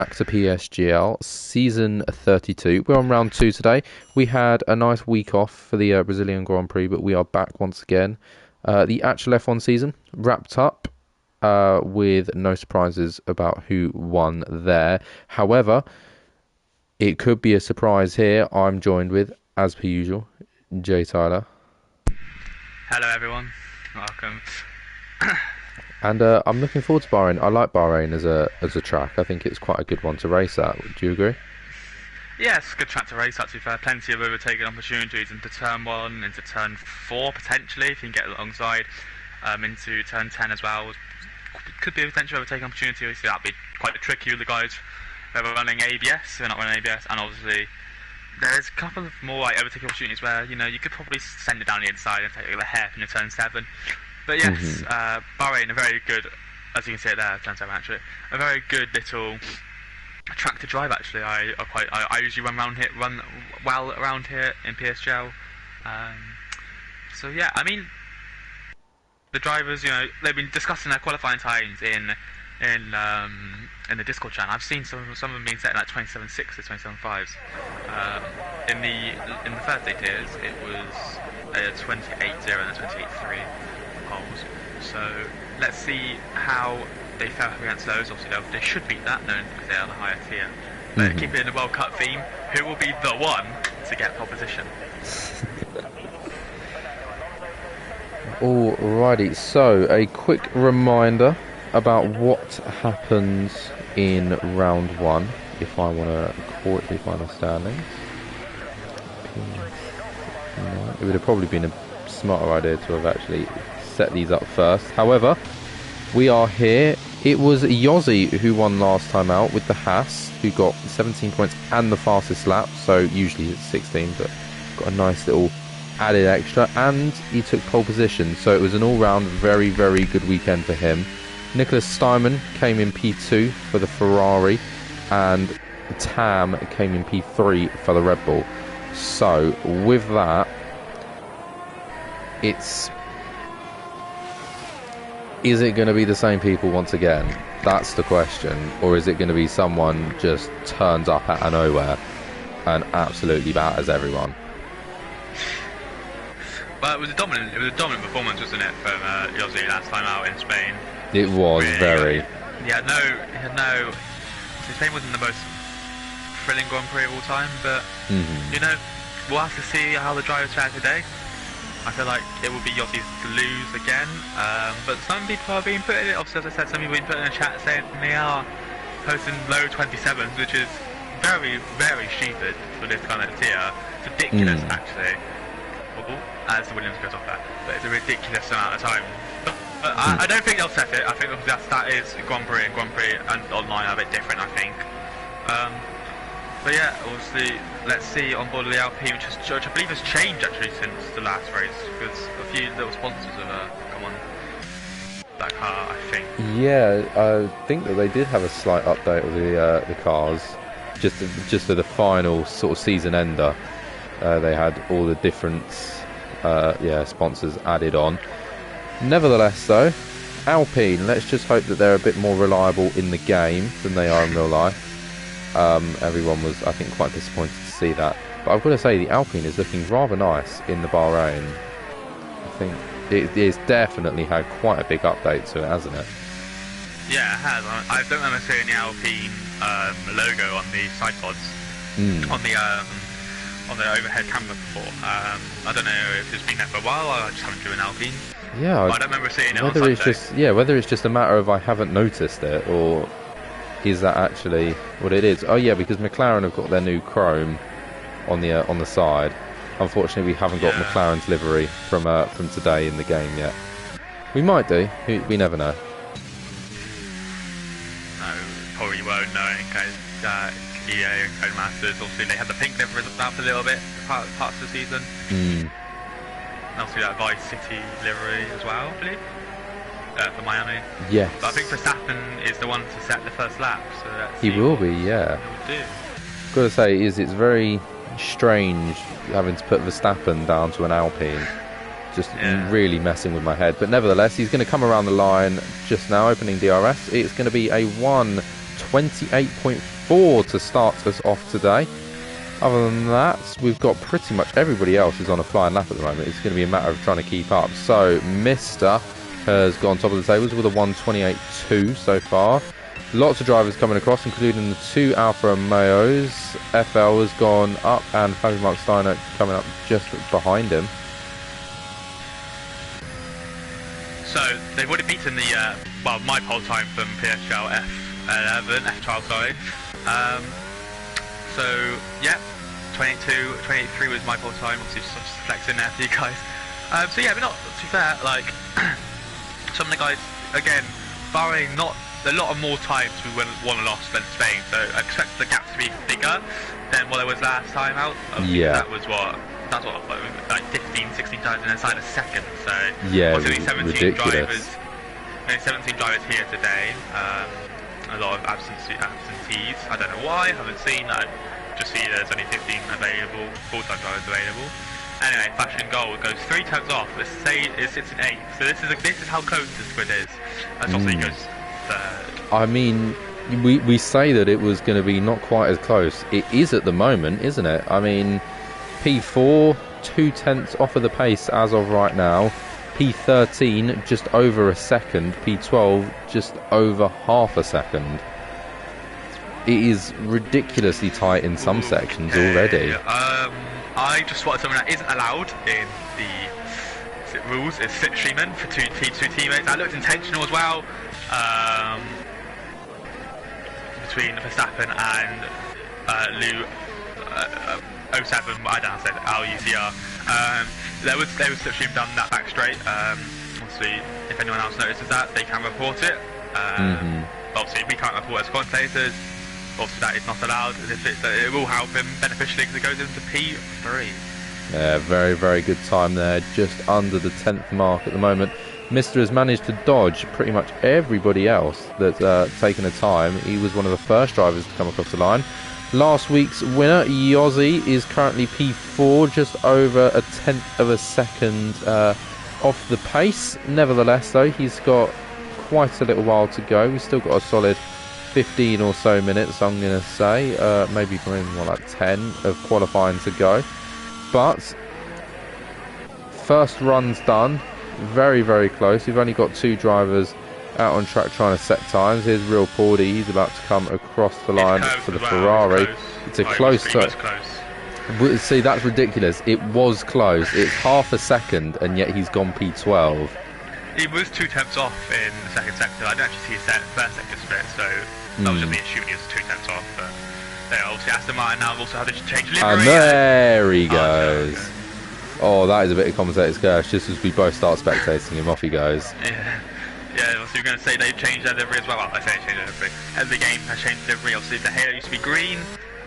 Back to PSGL season 32. We're on round 2 today. We had a nice week off for the Brazilian Grand Prix, but we are back once again. The actual F1 season wrapped up with no surprises about who won there. However, it could be a surprise here. I'm joined with, as per usual, Jay Tyler. Hello everyone, welcome. And I'm looking forward to Bahrain. I like Bahrain as a track. I think it's quite a good one to race at. Do you agree? Yeah, it's a good track to race at, to be fair. Plenty of overtaking opportunities into turn 1, into turn 4 potentially, if you can get alongside, into turn 10 as well. Could be a potential overtaking opportunity. Obviously that'd be quite tricky with the guys who are running ABS, who are not running ABS, and obviously there's a couple of more like overtaking opportunities where, you know, you could probably send it down the inside and take a hairpin in turn 7. But yes, Bahrain, a very good, as you can see it there, turn 7 actually, a very good little track to drive actually. I usually run well around here in PSGL. So yeah, I mean, the drivers, you know, they've been discussing their qualifying times in the Discord channel. I've seen some of them being set in like 27.6s, 27.5s. In the first 8 tiers, it was a 28.0 and a 28.3 poles. So let's see how they fare up against those. Obviously, they should beat that, knowing because they are the higher tier. But keep it in the World Cup theme. Who will be the one to get pole position? Alrighty, so a quick reminder about what happens in round 1, if I want to quickly find the standings. It would have probably been a smarter idea to have actually set these up first. However, we are here. It was Yossi who won last time out with the Haas, who got 17 points and the fastest lap, so usually it's 16, but got a nice little added extra, and he took pole position, so it was an all-round very, very good weekend for him. Nicholas Steinman came in P2 for the Ferrari, and Tam came in P3 for the Red Bull. So with that, is it going to be the same people once again? That's the question. Or is it going to be someone just turns up out of nowhere and absolutely batters everyone? Well, it was a dominant performance, wasn't it, from Yossi last time out in Spain? It was really, very. He had no. Spain wasn't the most thrilling Grand Prix of all time, but you know, we'll have to see how the drivers fare today. I feel like it will be Yossi's to lose again, but some people are being put in it. Obviously, as I said, some people have been put in the chat saying they are posting low 27s, which is very, very stupid for this kind of tier. It's ridiculous, actually. As the Williams goes off that, but it's a ridiculous amount of time. But I don't think they'll set it. I think that is Grand Prix and online are a bit different, I think. But yeah, obviously, let's see on board of the Alpine, which I believe has changed actually since the last race, because a few little sponsors have come on that car, I think. Yeah, I think that they did have a slight update of the cars, just for the final sort of season ender. They had all the different sponsors added on. Nevertheless, though, Alpine, let's just hope that they're a bit more reliable in the game than they are in real life. Everyone was, I think, quite disappointed to see that. But I've got to say, the Alpine is looking rather nice in the Bahrain. I think it's definitely had quite a big update to it, hasn't it? Yeah, it has. I don't remember seeing the Alpine logo on the side pods, on the overhead camera before. I don't know if it's been there for a while, or I just haven't driven Alpine. Yeah, I don't remember seeing it whether on it's Sunday. whether it's just a matter of I haven't noticed it, or is that actually what it is? Oh yeah, because McLaren have got their new chrome on the side. Unfortunately, we haven't got McLaren's livery from today in the game yet. We might do. We never know. No, probably won't know in case EA and Codemasters, obviously they had the pink livery up a little bit parts of the season. And obviously that Vice City livery as well, I believe, for Miami. Yes. But I think Verstappen is the one to set the first lap, so let's he will be, yeah. He'll do. Got to say, it's very strange having to put Verstappen down to an Alpine. Just really messing with my head. But nevertheless, he's going to come around the line just now, opening DRS. It's going to be a 1:28.4 P4 to start us off today. Other than that, we've got pretty much everybody else is on a flying lap at the moment. It's going to be a matter of trying to keep up. So, Mr. has gone top of the tables with a 1:28.2 so far. Lots of drivers coming across, including the 2 Alfa Romeos. FL has gone up, and Mark Steiner coming up just behind him. So they've already beaten the my pole time from PSGL F12, sorry. So yeah, 23 was my pole time. Obviously just flexing there for you guys. So yeah, but not too fair. Like some of the guys, again, Bahrain, not a lot of more times we won and lost than Spain. So I expect the gap to be bigger than what it was last time out. Yeah. That's what like 15, 16 times inside a second. So yeah, obviously 17 ridiculous. drivers, 17 drivers here today. A lot of absentees. I don't know why. I haven't seen that. Just see there's only 15 available, full-time drivers available. Anyway, Fashion Gold goes 3 turns off. Let's say it sits in 8th. So this is how close this grid is. That's also goes third. I mean, we say that it was going to be not quite as close. It is at the moment, isn't it? I mean, P4 2/10 off of the pace as of right now. P13 just over a second. P12 just over half a second. It is ridiculously tight in some sections already. I just spotted something that isn't allowed in the rules. It's slipstreaming for two teammates. That looked intentional as well. Between Verstappen and Lou 07, I don't know how to say it, LUCR. They was slipstream down that back straight. Obviously, if anyone else notices that, they can report it. Obviously, we can't report as commentators. Obviously, that is not allowed. It will help him beneficially because it goes into P3. Yeah, very, very good time there. Just under the 10th mark at the moment. Mr. has managed to dodge pretty much everybody else that's taken a time. He was one of the first drivers to come across the line. Last week's winner, Yossi, is currently P4, just over a 10th of a second off the pace. Nevertheless, though, he's got quite a little while to go. We've still got a solid 15 or so minutes, I'm going to say. Maybe more like 10 of qualifying to go. But first run's done. Very, very close. We've only got 2 drivers out on track trying to set times. Here's Real Pordy. He's about to come across the line for the Ferrari. It's a close turn. See, that's ridiculous. It was close. It's half a second, and yet he's gone P12. He was 2 tenths off in the second sector. I didn't actually see his first sector split, so that was just me assuming he was 2 tenths off. But they obviously Aston Martin now also had to change livery. And there he goes. Oh, that is a bit of commentator's curse. Just as we both start spectating him, off he goes. Yeah, so you're going to say they've changed their livery as well. I say they changed their livery. Every game has changed livery. Obviously, the halo used to be green.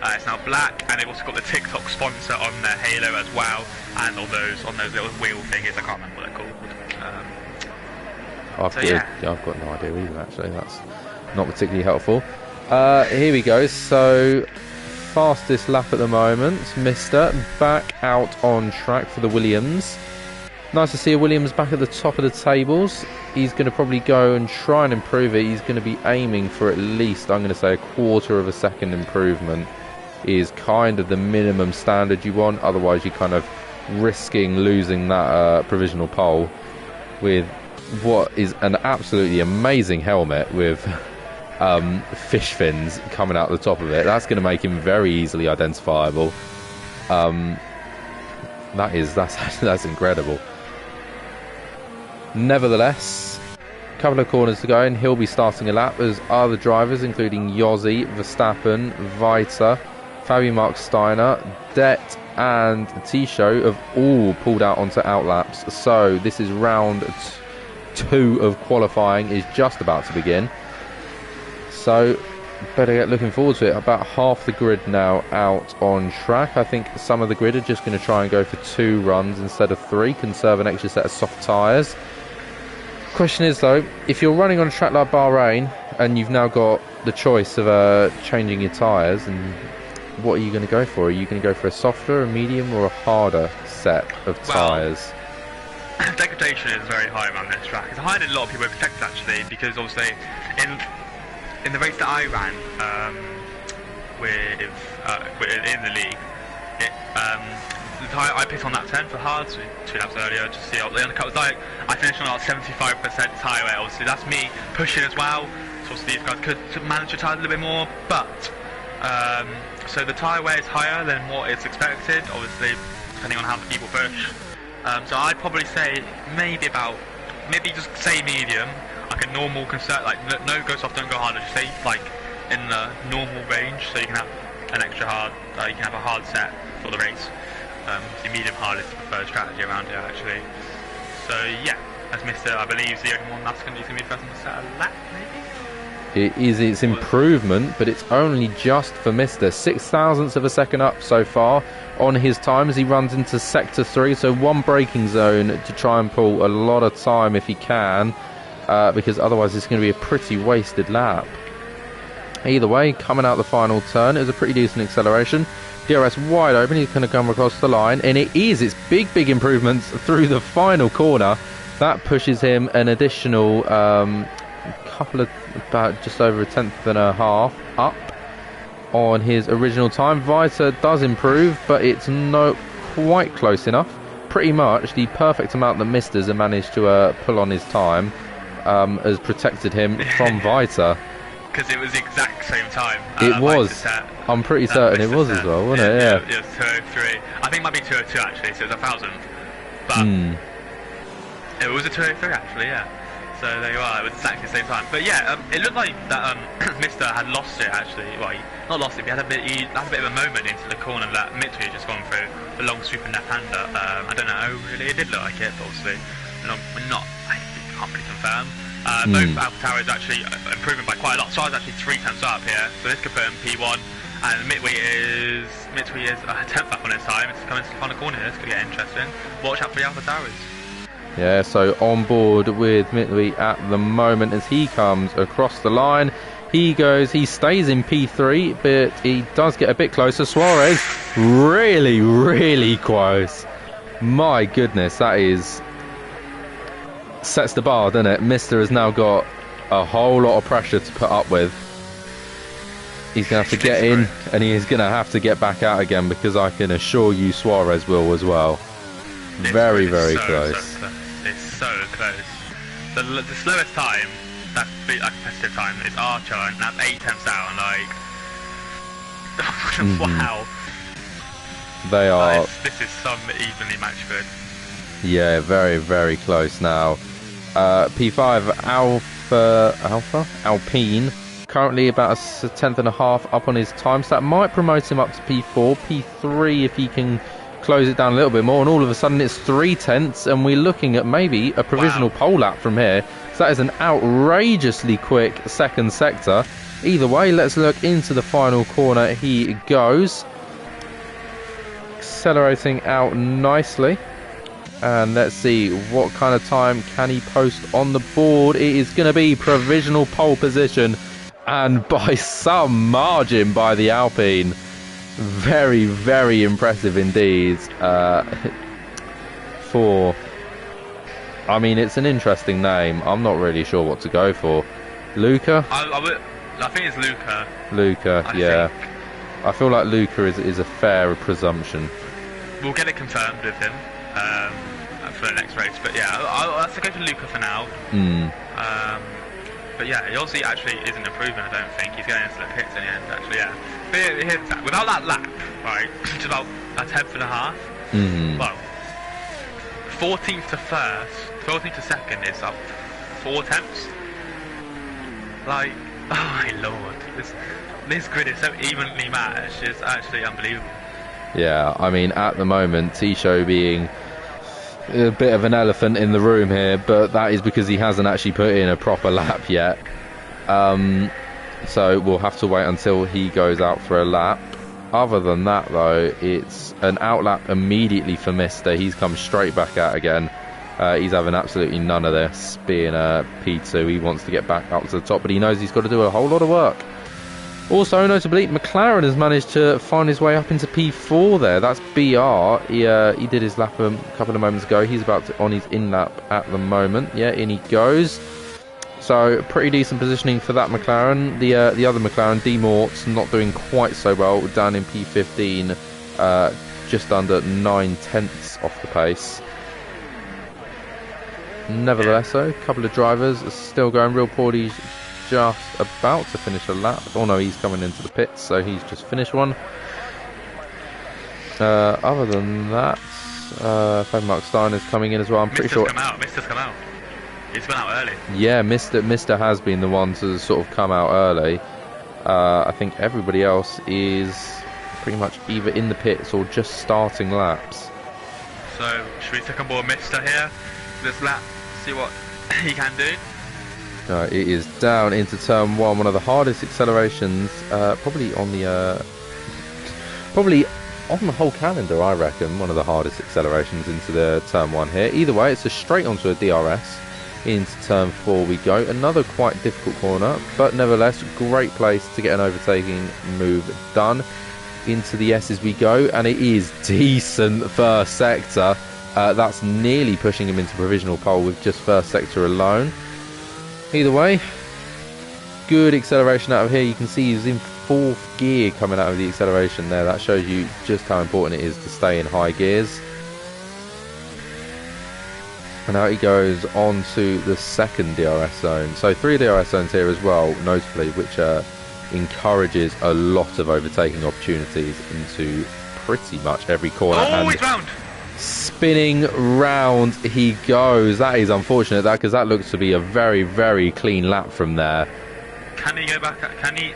It's now black, and they've also got the TikTok sponsor on their halo as well, and on those little wheel thingies. I can't remember what they're called. I've got no idea either. Actually, that's not particularly helpful. Here we go. So fastest lap at the moment, Mr. back out on track for the Williams. Nice to see a Williams back at the top of the tables. He's going to probably go and try and improve it. He's going to be aiming for at least, I'm going to say, a quarter of a second improvement is kind of the minimum standard you want. Otherwise, you're kind of risking losing that provisional pole with what is an absolutely amazing helmet with fish fins coming out the top of it. That's going to make him very easily identifiable. That's incredible. Nevertheless, a couple of corners to go and he'll be starting a lap as other drivers including Yossi, Verstappen, Vita, Mark Steiner, Det and Tisho have all pulled out onto outlaps. So this is round 2 of qualifying is just about to begin. So better get looking forward to it. About half the grid now out on track. I think some of the grid are just going to try and go for 2 runs instead of 3, conserve an extra set of soft tyres. Question is though, if you're running on a track like Bahrain and you've now got the choice of changing your tyres, and what are you going to go for? Are you going to go for a softer, a medium or a harder set of tyres? Degradation is very high around this track. It's higher than a lot of people expect actually, because obviously in the race that I ran, in the league. The tyre I picked on that 10 for hards 2 laps earlier. Just see, the undercut was like I finished on about 75% tyre weight. Obviously, that's me pushing as well. So obviously, these guys could manage to tyre a little bit more, but so the tyre weight is higher than what is expected. Obviously, depending on how the people push. So I'd probably say maybe just say medium, like a normal concert, like no go soft, don't go harder. Just say like in the normal range, so you can have an extra hard, you can have a hard set for the race. The medium hard is the preferred strategy around here actually. So yeah, as Mr. I believe is the only one that's going to be first on the set of lap maybe. It is its improvement, but it's only just for Mr. 0.06 of a second up so far on his time as he runs into sector 3, so one braking zone to try and pull a lot of time if he can, because otherwise it's going to be a pretty wasted lap. Either way, coming out the final turn, it was a pretty decent acceleration. DRS wide open, he's going to come across the line, and it is its big improvements through the final corner. That pushes him an additional about just over a 10.5 up on his original time. Vita does improve, but it's not quite close enough. Pretty much the perfect amount that Misters have managed to pull on his time has protected him from Vita. Because it was the exact same time. It was. I'm pretty certain it was as well, wasn't it? Yeah. It was 203. I think it might be 202 actually, so it was 1,000. But it was a 203 actually, yeah. So there you are, it was exactly the same time. But yeah, it looked like that Mr. had lost it actually. Well, not lost it, but he had a bit of a moment into the corner that Mitri had just gone through, the long sweeping left-hander. I don't know, really, it did look like it, but obviously, I can't really confirm. Both Alpha Towers actually improving by quite a lot, so I was actually 3 tenths up here, so this could put him P1, and Mitri is a 10th up on his time. It's coming to the final corner here, this could get interesting. Watch out for the Alpha Towers. Yeah, so on board with Mitri at the moment as he comes across the line. He stays in P3, but he does get a bit closer. Suarez, really close. My goodness, that sets the bar, doesn't it? Mister has now got a whole lot of pressure to put up with. He's going to have to get in, and he is going to have to get back out again, because I can assure you Suarez will as well. Very close. It's so close. The slowest time, that's competitive time, is Archer, and that's 8 tenths down. Wow. They are. This is some evenly matched good. Yeah, very close now. P5 Alpine, currently about a 10.5 up on his time, so that might promote him up to P4, P3 if he can close it down a little bit more, and all of a sudden it's 3 tenths, and we're looking at maybe a provisional pole lap from here. So that is an outrageously quick second sector. Either way, let's look into the final corner. He goes, accelerating out nicely, and let's see what kind of time can he post on the board. It is going to be provisional pole position, and by some margin by the Alpine. Very impressive indeed. It's an interesting name. I'm not really sure what to go for. Luca? I think it's Luca. Luca, yeah. I feel like Luca is a fair presumption. We'll get it confirmed with him for the next race, but yeah, I'll have to go for Luca for now. But yeah, he obviously actually isn't improving, I don't think. He's going into the pits in the end, actually, yeah. But here's that. Without that lap, right, it's about a 10.5. Well, 14th to first, 14th to second is up 4 tenths. Oh my lord. This grid is so evenly matched, it's actually unbelievable. Yeah, at the moment, Tisho being a bit of an elephant in the room here, but that is because he hasn't actually put in a proper lap yet. So we'll have to wait until he goes out for a lap. Other than that, though, it's an outlap immediately for Mister. He's come straight back out again. He's having absolutely none of this, being a P2. He wants to get back up to the top, but he knows he's got to do a whole lot of work. Also, notably, McLaren has managed to find his way up into P4 there. That's BR. He did his lap a couple of moments ago. He's on his in lap at the moment. Yeah, in he goes. So pretty decent positioning for that McLaren. The other McLaren, D Mort's, not doing quite so well, down in P15, just under 9/10 off the pace. Nevertheless, though, a couple of drivers are still going real poorly. Just about to finish a lap. Oh no, he's coming into the pits, so he's just finished one. Other than that, Mark Stein is coming in as well. I'm pretty sure. Mister's come out. He's gone out early. Yeah, Mister has been the one to sort of come out early. I think everybody else is pretty much either in the pits or just starting laps. So, should we take on board Mister here? This lap, see what he can do. It is down into turn one of the hardest accelerations, probably on the whole calendar, I reckon. One of the hardest accelerations into the turn one here. Either way, it's a straight onto a DRS. Into turn 4 we go. Another quite difficult corner, but nevertheless, great place to get an overtaking move done. Into the S's we go, and it is decent first sector. That's nearly pushing him into provisional pole with just first sector alone. Either way, good acceleration out of here. You can see he's in 4th gear coming out of the acceleration there. That shows you just how important it is to stay in high gears. And now he goes on to the second DRS zone. So 3 DRS zones here as well, notably, which encourages a lot of overtaking opportunities into pretty much every corner. Oh, he's round! Spinning round he goes. That is unfortunate, because that looks to be a very, very clean lap from there. Can he go back? Can he?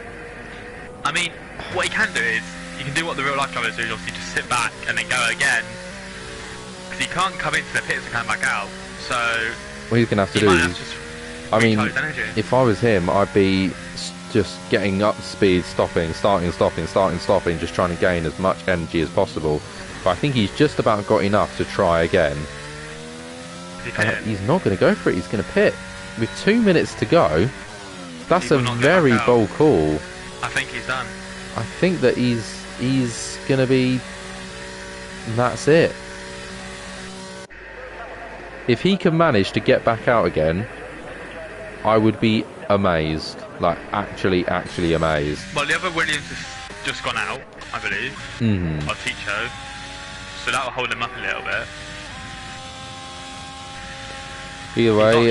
I mean, what he can do is, you can do what the real life drivers do, is obviously just sit back and then go again. Because he can't come into the pits and come back out. So what he's going to have to do is, I mean, if I was him, I'd be just getting up to speed, stopping, starting, just trying to gain as much energy as possible. But I think he's just about got enough to try again. He's not going to go for it. He's going to pit with 2 minutes to go. That's a very bold call. I think he's done. I think that he's going to be. That's it. If he can manage to get back out again, I would be amazed. Like, actually amazed. Well, the other Williams has just gone out, I believe. Or Ticho. So that will hold him up a little bit. Either way,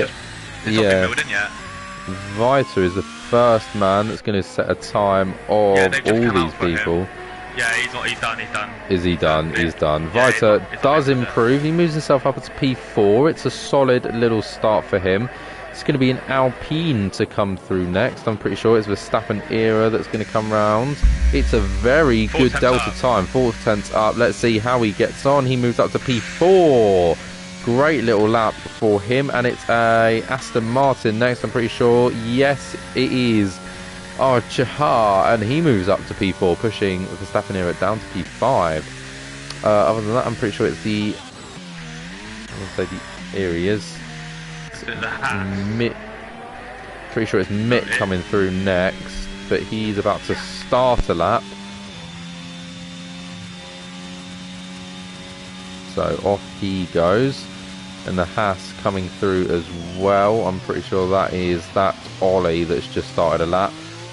yeah. Not been yet. Vita is the first man that's going to set a time of all these people. Yeah, he's done. Is he done? He's done. Yeah, Vita does improve. He moves himself up to P4. It's a solid little start for him. It's going to be an Alpine to come through next. I'm pretty sure it's Verstappen era that's going to come round. It's a very good delta time. 4/10 up. Let's see how he gets on. He moves up to P4. Great little lap for him. And it's a Aston Martin next, I'm pretty sure. Yes, it is. Oh, Chahar. And he moves up to P4, pushing Verstappen era down to P5. Other than that, I'm pretty sure it's the... I would say the... Here he is. Pretty sure it's Mick coming through next, but he's about to start a lap. So off he goes, and the Haas coming through as well. I'm pretty sure that is that Ollie that's just started a lap,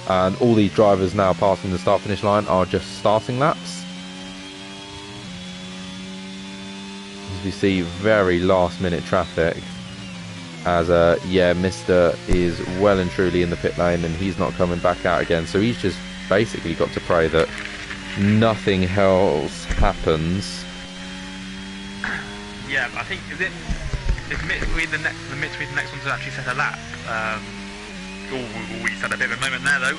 and all these drivers now passing the start finish line are just starting laps. As we see, very last minute traffic. As Mister is well and truly in the pit lane, and he's not coming back out again. So he's just basically got to pray that nothing else happens. Yeah, but I think is Mitt the next one to actually set a lap. He's had a bit of a moment there though.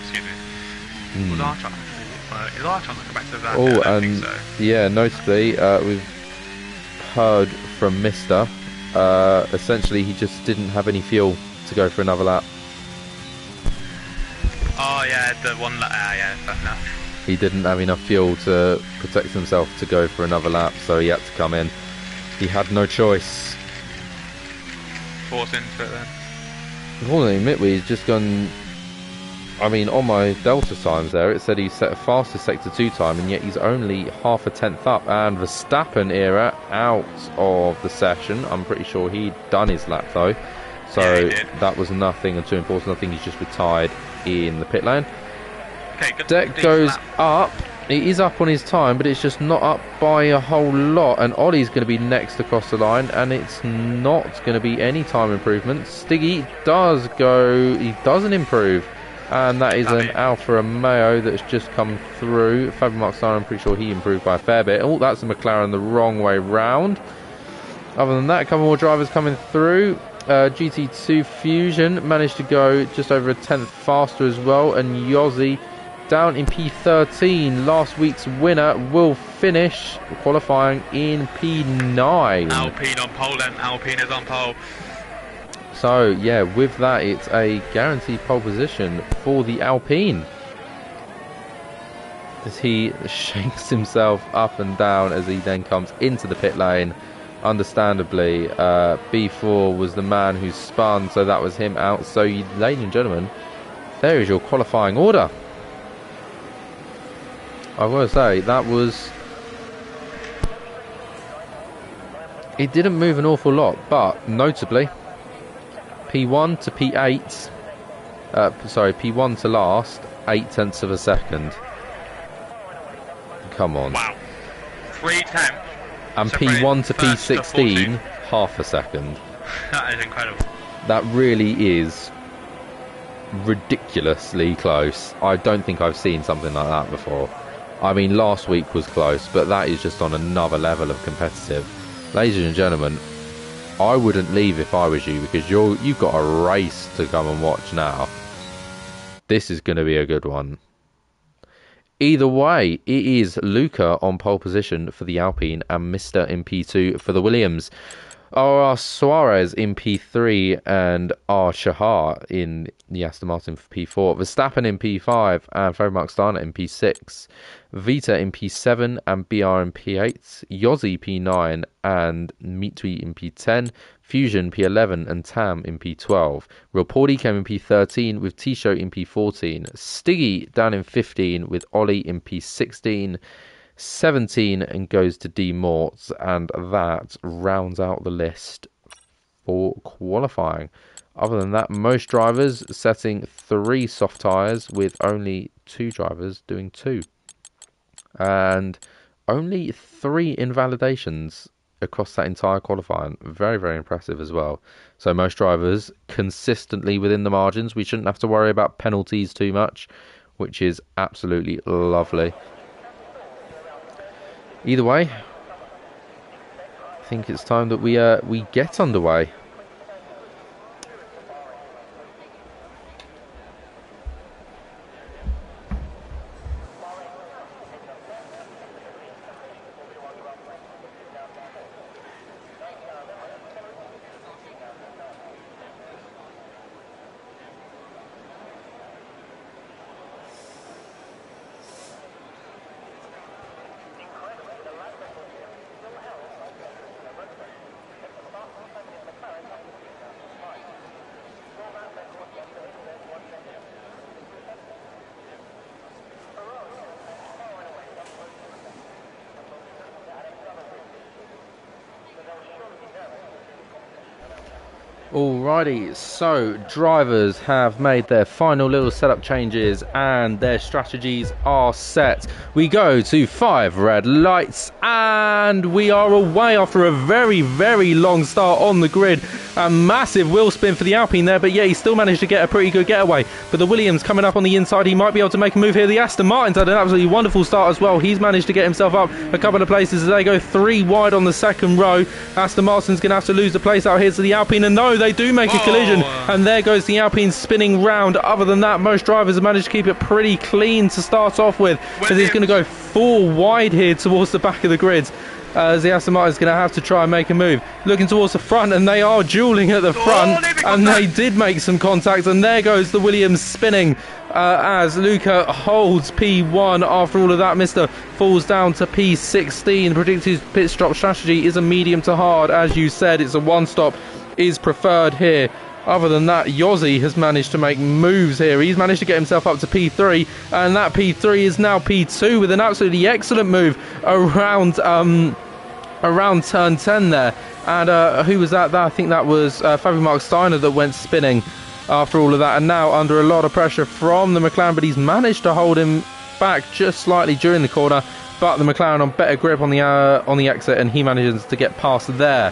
Excuse me. Was Archon? Is Archon come back to that? Oh, and so. Yeah, notably we've heard from Mister. Essentially, he just didn't have any fuel to go for another lap. Oh yeah, the one lap. Yeah, fair enough. He didn't have enough fuel to protect himself to go for another lap, so he had to come in. He had no choice. Force into it then. Unfortunately, Mitwe's just gone. I mean, on my Delta times there, it said he set a fastest Sector 2 time, and yet he's only half a tenth up. And Verstappen era out of the session. I'm pretty sure he'd done his lap though. So that was nothing too important. I think he's just retired in the pit lane. Okay, good. Deck goes up. It is up on his time, but it's just not up by a whole lot. And Ollie's going to be next across the line, and it's not going to be any time improvement. Stiggy does go. He doesn't improve. And that is an Alfa Romeo that's just come through. Fabian Markstar, I'm pretty sure he improved by a fair bit. Oh, that's a McLaren the wrong way round. Other than that, a couple more drivers coming through. GT2 Fusion managed to go just over a tenth faster as well. And Yossi down in P13. Last week's winner will finish qualifying in P9. Alpine on pole then. Alpine is on pole. So, yeah, with that, it's a guaranteed pole position for the Alpine. As he shakes himself up and down as he then comes into the pit lane. Understandably, B4 was the man who spun, so that was him out. So, ladies and gentlemen, there is your qualifying order. I've got to say, that was... It didn't move an awful lot, but notably... P1 to P8, P1 to last, 0.8 of a second. Come on. Wow. 3/10. And P1 to P16, half a second. That is incredible. That really is ridiculously close. I don't think I've seen something like that before. I mean, last week was close, but that is just on another level of competitive. Ladies and gentlemen, I wouldn't leave if I was you, because you've got a race to come and watch now. This is going to be a good one. Either way, it is Luca on pole position for the Alpine and Mr. in P2 for the Williams. R. Suarez in P3 and R. Shahar in the Aston Martin for P4. Verstappen in P5 and Fabian Markstar in P6. Vita in P7 and BR in P8. Yossi P9 and Mitui in P10. Fusion P11 and Tam in P12. Raporti came in P13 with Tisho in P14. Stiggy down in 15 with Ollie in P16. 17 and goes to D Morts, and that rounds out the list for qualifying. Other than that, most drivers setting 3 soft tyres, with only 2 drivers doing 2, and only 3 invalidations across that entire qualifying. Very, very impressive as well. So most drivers consistently within the margins. We shouldn't have to worry about penalties too much, which is absolutely lovely. Either way, I think it's time that we get underway. Alrighty, so drivers have made their final little setup changes and their strategies are set. We go to 5 red lights and we are away after a very, very long start on the grid. A massive wheel spin for the Alpine there, but yeah, he still managed to get a pretty good getaway. But the Williams coming up on the inside, he might be able to make a move here. The Aston Martin's had an absolutely wonderful start as well. He's managed to get himself up a couple of places as they go 3 wide on the second row. Aston Martin's going to have to lose the place out here to the Alpine, and no, they do make a collision, and there goes the Alpine spinning round. Other than that, most drivers have managed to keep it pretty clean to start off with, because he's going to go 4 wide here towards the back of the grids. As the Aston Martin is going to have to try and make a move. Looking towards the front, and they are dueling at the front, and they did make some contact, and there goes the Williams spinning as Luca holds P1. After all of that, Mr. falls down to P16. Predicted pit stop strategy is a medium to hard. As you said, it's a 1-stop is preferred here. Other than that, Yossi has managed to make moves here. He's managed to get himself up to P3, and that P3 is now P2 with an absolutely excellent move around turn 10 there. And who was that? I think that was Fabio Mark Steiner that went spinning after all of that, and now under a lot of pressure from the McLaren, but he's managed to hold him back just slightly during the corner, but the McLaren on better grip on the exit, and he manages to get past there.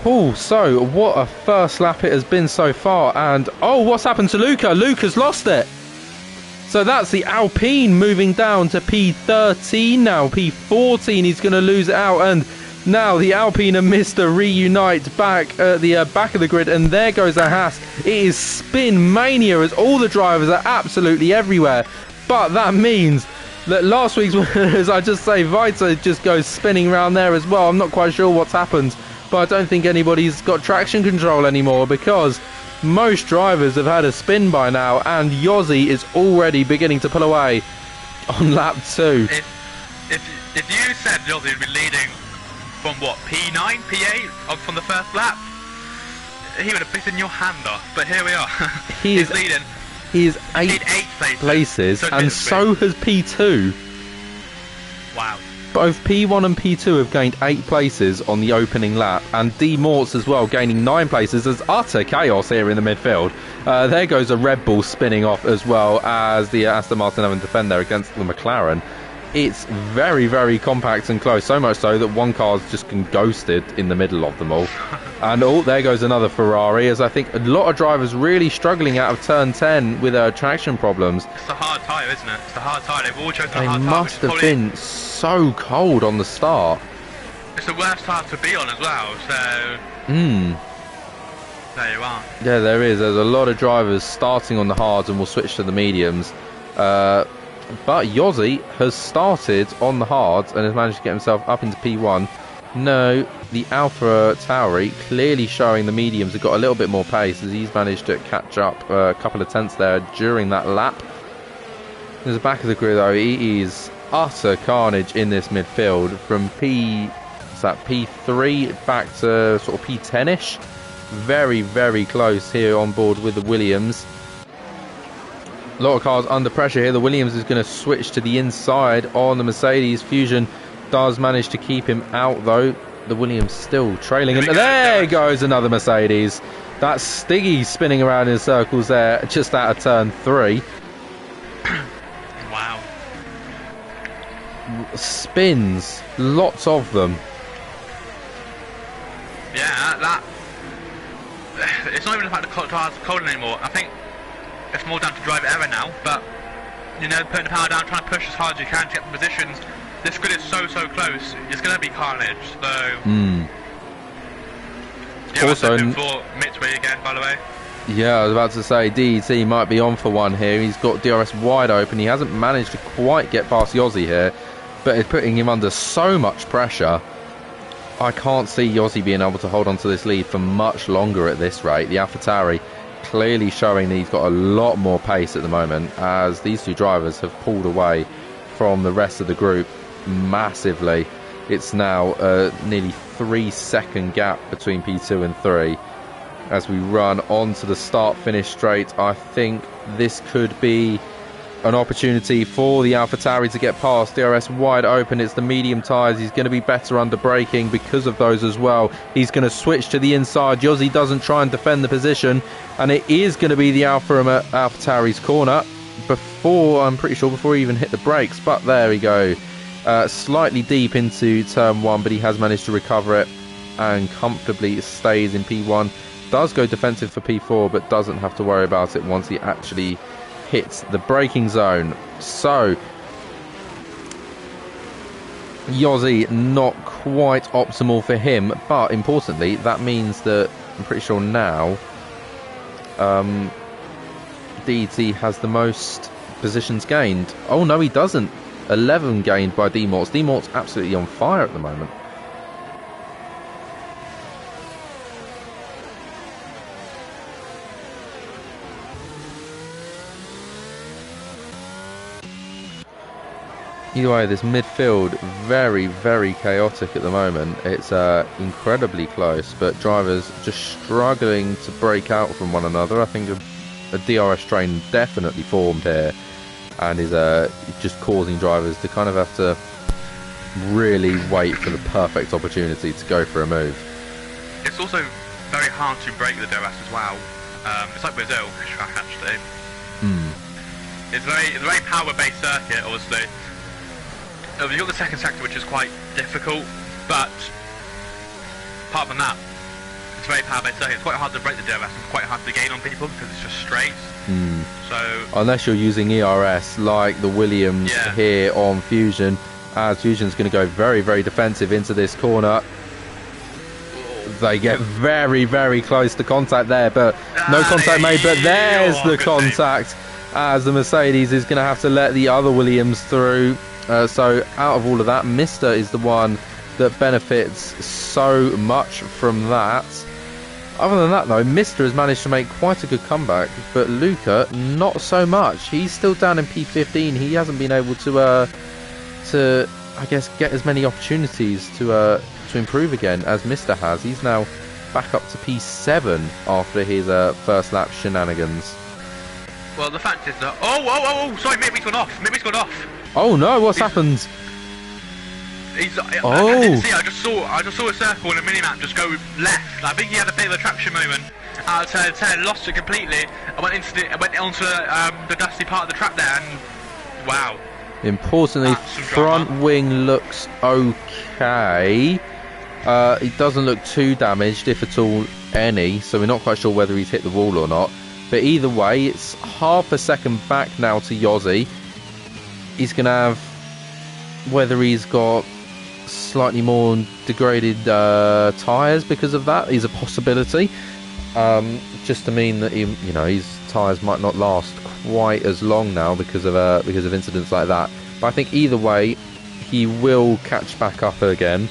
Oh, so what a first lap it has been so far, and oh, what's happened to Luca? Luca's lost it. So that's the Alpine moving down to P13 now. P14, he's going to lose it out, and now the Alpine and Mr. reunite back at the back of the grid, and there goes a Haas. It is spin mania as all the drivers are absolutely everywhere. But that means that last week's winners, I just say, Vita just goes spinning around there as well. I'm not quite sure what's happened, but I don't think anybody's got traction control anymore, because most drivers have had a spin by now, and Yossi is already beginning to pull away on lap 2. If you said Yossi would be leading from what, P9, P8 from the first lap, he would have bitten your hand off. But here we are. He's leading. He is eight places, and so has P2. Wow. Both P1 and P2 have gained 8 places on the opening lap, and D Mortz as well, gaining 9 places. There's utter chaos here in the midfield. There goes a Red Bull spinning off, as well as the Aston Martin having to defend there against the McLaren. It's very, very compact and close, so much so that one car's just been ghosted in the middle of them all. And oh, there goes another Ferrari, as I think a lot of drivers really struggling out of turn 10 with traction problems. It's a hard tyre, isn't it? It's a hard tyre. They've all chosen a hard tyre. They must have been so cold on the start. It's the worst tyre to be on as well, so... There you are. Yeah, there is. There's a lot of drivers starting on the hards and will switch to the mediums. But Yossi has started on the hards and has managed to get himself up into P1. No, the Alpha Tauri clearly showing the mediums have got a little bit more pace, as he's managed to catch up a couple of tenths there during that lap. There's the back of the grid though, it is utter carnage in this midfield from P3 back to sort of P10ish. Very, very close here on board with the Williams. A lot of cars under pressure here. The Williams is going to switch to the inside on the Mercedes. Fusion does manage to keep him out though. The Williams still trailing, and there goes another Mercedes. That's Stiggy spinning around in circles there just out of turn 3. Wow. Spins, lots of them. Yeah, that it's not even the fact the car's cold anymore. I think it's more down to driver error now, but you know, putting the power down, trying to push as hard as you can to get the positions. This grid is so close, it's going to be carnage, so... Yeah, also, for Midway again, by the way. Yeah, I was about to say, DET might be on for one here. He's got DRS wide open. He hasn't managed to quite get past Yossi here, but it's putting him under so much pressure. I can't see Yossi being able to hold on to this lead for much longer at this rate. The AlphaTauri clearly showing that he's got a lot more pace at the moment, as these two drivers have pulled away from the rest of the group massively. It's now a nearly 3-second gap between P2 and 3 as we run on to the start-finish straight. I think this could be an opportunity for the AlphaTauri to get past. DRS wide open. It's the medium tyres. He's going to be better under braking because of those as well. He's going to switch to the inside. Yossi doesn't try and defend the position, and it is going to be the AlphaTauri's corner before, I'm pretty sure, before he even hit the brakes. But there we go. Slightly deep into turn 1, but he has managed to recover it and comfortably stays in P1. Does go defensive for P4, but doesn't have to worry about it once he actually hits the braking zone. So Yossi not quite optimal for him, but importantly that means that I'm pretty sure now DET has the most positions gained. Oh no, he doesn't. 11 gained by D-Mortz. D-Mortz absolutely on fire at the moment. Either way, this midfield very, very chaotic at the moment. It's incredibly close, but drivers just struggling to break out from one another. I think a DRS train definitely formed here, and is just causing drivers to kind of have to really wait for the perfect opportunity to go for a move. it's also very hard to break the DRS as well. It's like Brazil, this track actually. It's a very power-based circuit, obviously. You've got the second sector, which is quite difficult, but apart from that, it's a very power-based circuit. It's quite hard to break the DRS, and quite hard to gain on people because it's just straight. So unless you're using ERS like the Williams here on Fusion, as Fusion's going to go very, very defensive into this corner. They get very, very close to contact there, but no contact made. But there's the contact, as the Mercedes is going to have to let the other Williams through. So out of all of that, Mr. is the one that benefits so much from that. Other than that, though, Mr. has managed to make quite a good comeback, but Luca, not so much. He's still down in P15. He hasn't been able to I guess, get as many opportunities to improve again as Mr. has. He's now back up to P7 after his first lap shenanigans. Well, the fact is that... Oh, sorry, Mitby's gone off. Oh no, what's happened? I didn't see. I just saw a circle and a minimap just go left. I think he had a bit of a traction moment out of turn 10, lost it completely. I went onto the dusty part of the track there, and wow. Importantly, front wing looks okay. He doesn't look too damaged, if at all any. So we're not quite sure whether he's hit the wall or not. But either way, it's half a second back now to Yossi. He's going to have, whether he's got slightly more degraded tyres because of that is a possibility. Just to mean that his tyres might not last quite as long now because of incidents like that. But I think either way, he will catch back up again.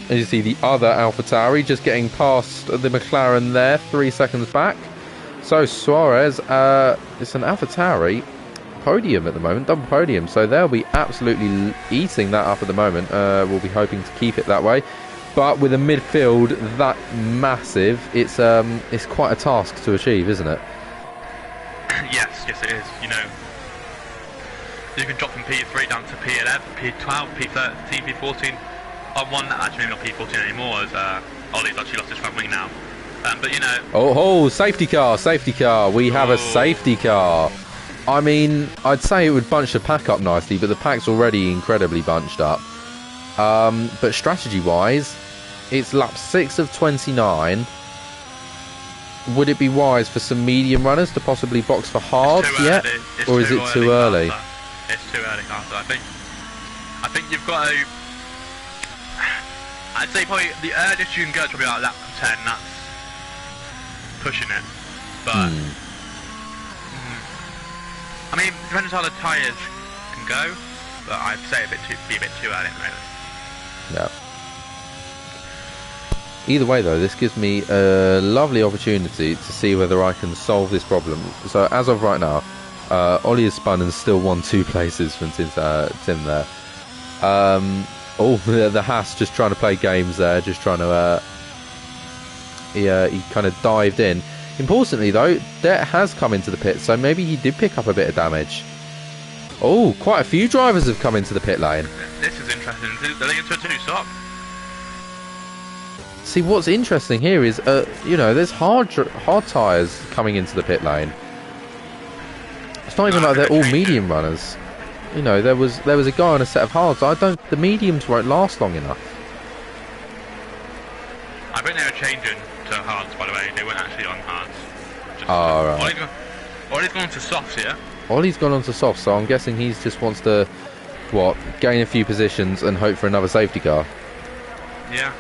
As you see, the other AlphaTauri just getting past the McLaren there, 3 seconds back. So Suarez, it's an AlphaTauri podium at the moment, double podium, so they'll be absolutely eating that up at the moment. We'll be hoping to keep it that way, but with a midfield that massive, it's quite a task to achieve, isn't it? Yes it is. You can drop from P3 down to P11, P12, P13, P14 on one, actually not P14 anymore, as Ollie's actually lost his front wing now. But safety car, we have a safety car. I mean, I'd say it would bunch the pack up nicely, but the pack's already incredibly bunched up. But strategy-wise, it's lap 6 of 29. Would it be wise for some medium runners to possibly box for hards yet? Or is it too early? It's too early, Arthur. I think you've got to... I'd say probably the earliest you can go is probably like lap 10, that's pushing it. But... I mean, it depends how the tyres can go, but I'd say be a bit too early at the moment. Yeah. Either way, though, this gives me a lovely opportunity to see whether I can solve this problem. So, as of right now, Ollie has spun and still won 2 places from Tim there. The Haas just trying to play games there, just trying to... He kind of dived in. Importantly, though, Det has come into the pit, so maybe he did pick up a bit of damage. Oh, quite a few drivers have come into the pit lane. This is interesting. They're into a 2-stop. See, what's interesting here is, there's hard tyres coming into the pit lane. It's not even like they're all medium runners. There was a guy on a set of hards. The mediums won't last long enough. I think they were changing to hards, by the way. They weren't actually on hards. Right. Ollie's gone to softs here. Ollie's gone on to softs, so I'm guessing he just wants to, gain a few positions and hope for another safety car. Yeah.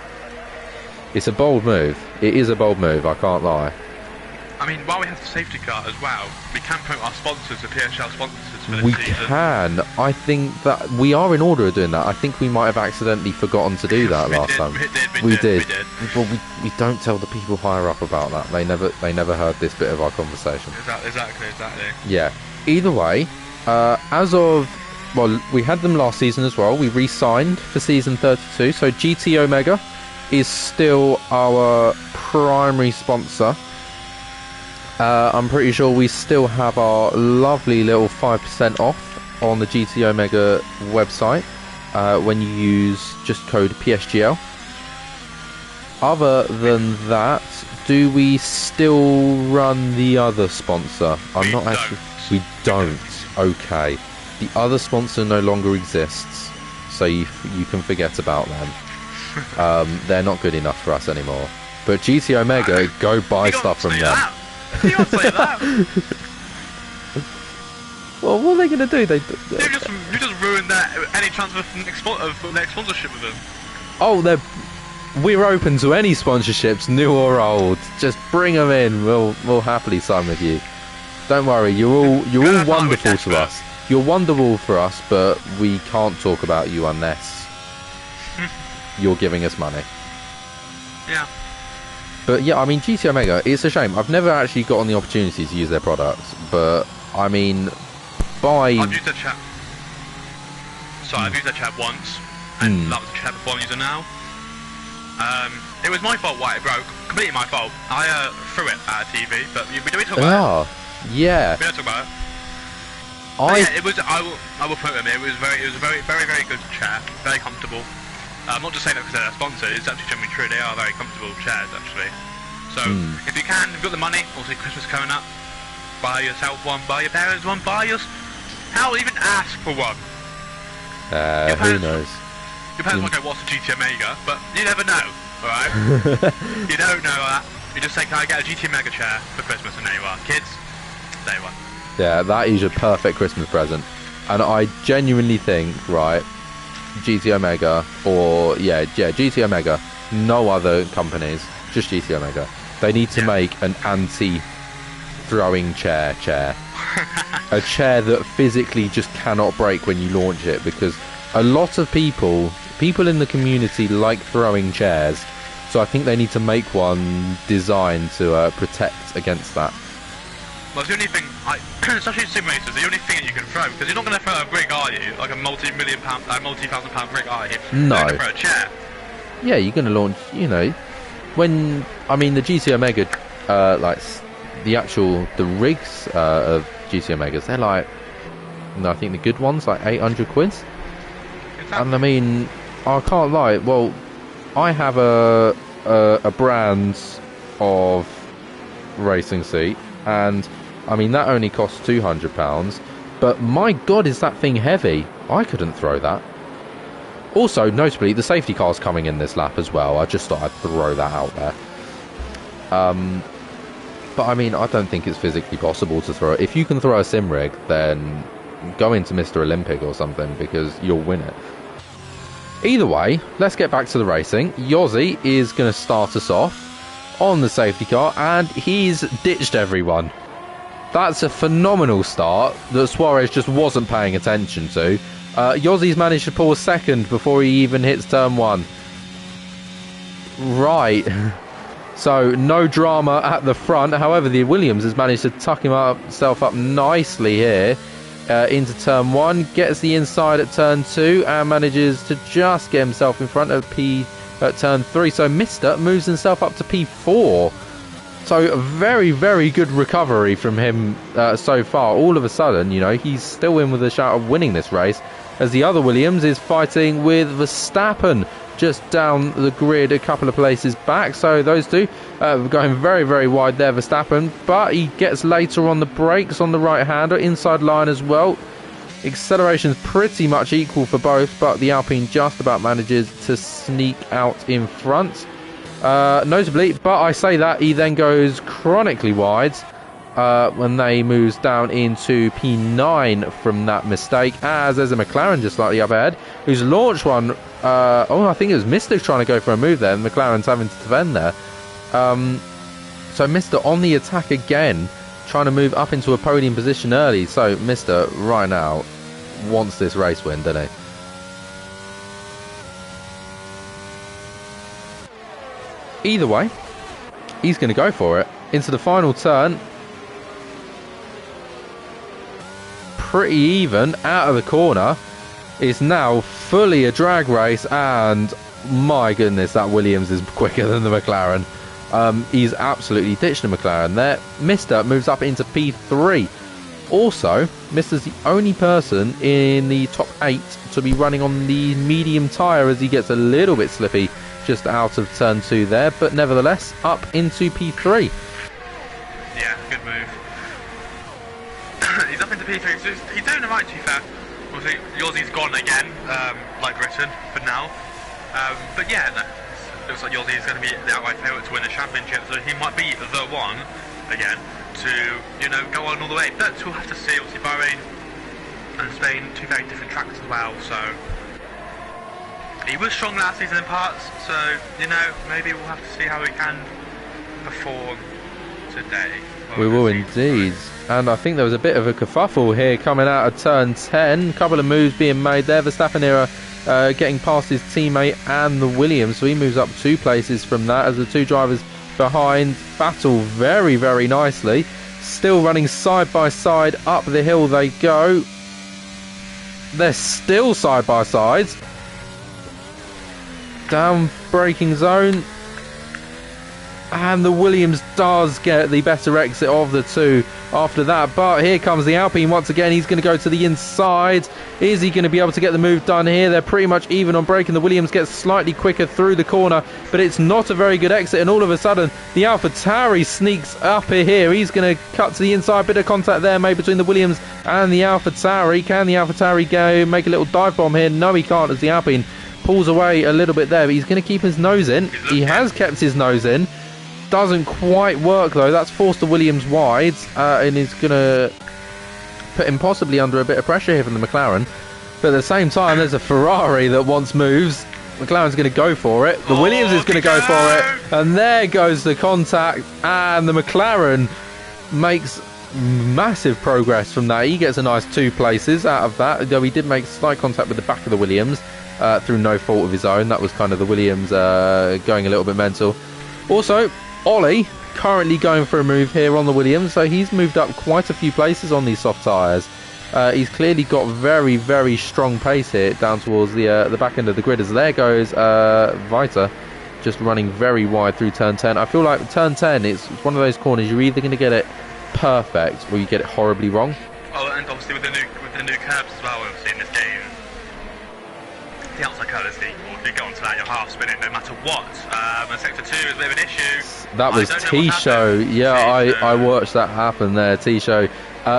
It's a bold move. It is a bold move, I can't lie. I mean, while we have the safety car as well, we can promote our sponsors, the PSGL sponsors for this we season. Can. I think that we are in order of doing that. I think we might have accidentally forgotten to do that last time. We did. But we don't tell the people higher up about that. They never heard this bit of our conversation. Exactly. Yeah. Either way, we had them last season as well. We re-signed for season 32. So GT Omega is still our primary sponsor. I'm pretty sure we still have our lovely little 5% off on the GT Omega website when you use just code PSGL. other than that, do we still run the other sponsor? We don't. Okay. The other sponsor no longer exists, so you can forget about them. They're not good enough for us anymore. But GT Omega, go buy stuff from them. You can't say that. Well, what are they going to do? You just ruined any chance of next sponsorship with them. Oh, we're open to any sponsorships, new or old. Just bring them in. We'll happily sign with you. Don't worry, you're all wonderful to us. You're wonderful for us, but we can't talk about you unless you're giving us money. Yeah. But yeah, I mean, GT Omega, it's a shame. I've never actually gotten the opportunity to use their products, but I mean, I've used their chat. Sorry, I've used their chat once, and that was the chat before I'm using now. It was my fault why it broke. Completely my fault. I threw it at a TV, but we don't talk about it. Yeah. We don't talk about it. Yeah, it was. I will put them. It was very, very good chat. Very comfortable. I'm not just saying that because they're a sponsor. It's actually generally true. They are very comfortable chairs, actually. So if you can, if you've got the money, also Christmas coming up, buy yourself one, buy your parents one, buy yours. Hell, even ask for one. Who knows? Your parents might go, "What's a GT Omega?" But you never know. All right. You don't know that. You just say, "Can I get a GT Omega chair for Christmas?" And there you are, kids. There you are. Yeah, that is a perfect Christmas present. And I genuinely think, right, GT Omega, or GT Omega, no other companies, just GT Omega. They need to make an anti-throwing chair. A chair that physically just cannot break when you launch it, because a lot of people in the community like throwing chairs, so I think they need to make one designed to protect against that. Well, it's the only thing, especially in simulators, the only thing that you can throw, because you're not going to throw a rig, are you? Like a multi-thousand pound rig, are you? No. You're going to throw a chair. Yeah, you're going to launch, when, I mean, the GT Omega, like, the rigs of GT Omegas, they're like, I think the good ones, like 800 quid. Exactly. And I mean, I can't lie, well, I have a brand of racing seat, and I mean, that only costs £200, but my god, is that thing heavy. I couldn't throw that. Also, notably, the safety car's coming in this lap as well. I just thought I'd throw that out there. But I mean, I don't think it's physically possible to throw it. If you can throw a sim rig, then go into Mr. Olympic or something, because you'll win it. Either way, let's get back to the racing. Yossi is going to start us off on the safety car, and he's ditched everyone. That's a phenomenal start that Suarez just wasn't paying attention to. Yossi's managed to pull a second before he even hits turn one. Right. So, no drama at the front. However, the Williams has managed to tuck himself up nicely here into turn one. Gets the inside at turn two and manages to just get himself in front of P at turn three. So, Mister moves himself up to P4. So, a very, very good recovery from him so far. All of a sudden, he's still in with a shout of winning this race, as the other Williams is fighting with Verstappen just down the grid a couple of places back. So those two going very, very wide there, Verstappen, but he gets later on the brakes on the right hander, inside line as well. Acceleration's pretty much equal for both, but the Alpine just about manages to sneak out in front. Notably, but I say that, he then goes chronically wide when they moves down into P9 from that mistake, as there's a McLaren just slightly up ahead, who's launched one. I think it was Mister trying to go for a move there, and McLaren's having to defend there. So Mister on the attack again, trying to move up into a podium position early. So Mister right now wants this race win, doesn't he? Either way, he's going to go for it into the final turn. Pretty even out of the corner. It's now fully a drag race, and my goodness, that Williams is quicker than the McLaren. He's absolutely ditched the McLaren there. Mister moves up into P3. Also, Mister's the only person in the top 8 to be running on the medium tyre, as he gets a little bit slippy just out of turn 2 there, but nevertheless up into P3. Yeah, good move. He's up into P3, so he's doing alright, to be fair. Obviously, Yossi's gone again, like Britain, for now. But yeah, no, looks like Yossi is going to be the outright favourite to win the championship, so he might be the one, again, to, you know, go on all the way. But we'll have to see. Obviously, Bahrain and Spain, two very different tracks as well, so... He was strong last season in parts, so, you know, maybe we'll have to see how he can perform today. We will indeed. And I think there was a bit of a kerfuffle here coming out of turn 10. A couple of moves being made there. Verstappen here getting past his teammate and the Williams, so he moves up 2 places from that as the 2 drivers behind battle very, very nicely. Still running side by side up the hill they go. They're still side by sides. Down braking zone, and the Williams does get the better exit of the 2 after that, but here comes the Alpine once again. He's going to go to the inside. Is he going to be able to get the move done here? They're pretty much even on braking. The Williams gets slightly quicker through the corner, but it's not a very good exit, and all of a sudden the AlphaTauri sneaks up here. He's going to cut to the inside. Bit of contact there made between the Williams and the AlphaTauri. Can the AlphaTauri go make a little dive bomb here? No, he can't, as the Alpine pulls away a little bit there, but he's going to keep his nose in. He has kept his nose in. Doesn't quite work though. That's forced the Williams wide, and is going to put him possibly under a bit of pressure here from the McLaren. But at the same time, there's a Ferrari that wants moves. McLaren's going to go for it. The Williams is going to go for it, and there goes the contact, and the McLaren makes massive progress from that. He gets a nice 2 places out of that, though he did make slight contact with the back of the Williams through no fault of his own. That was kind of the Williams going a little bit mental. Also, Ollie currently going for a move here on the Williams, so he's moved up quite a few places on these soft tyres. He's clearly got very, very strong pace here down towards the back end of the grid, as there goes Vita, just running very wide through turn 10. I feel like turn 10, it's one of those corners you're either going to get it perfect or you get it horribly wrong. Oh, and obviously with the new curbs as well, obviously in this game, the outside curve is equal. If you go onto that, you're half spinning no matter what. And sector 2 is a bit of an issue. That was T-Show. Yeah, I watched that happen there. T-Show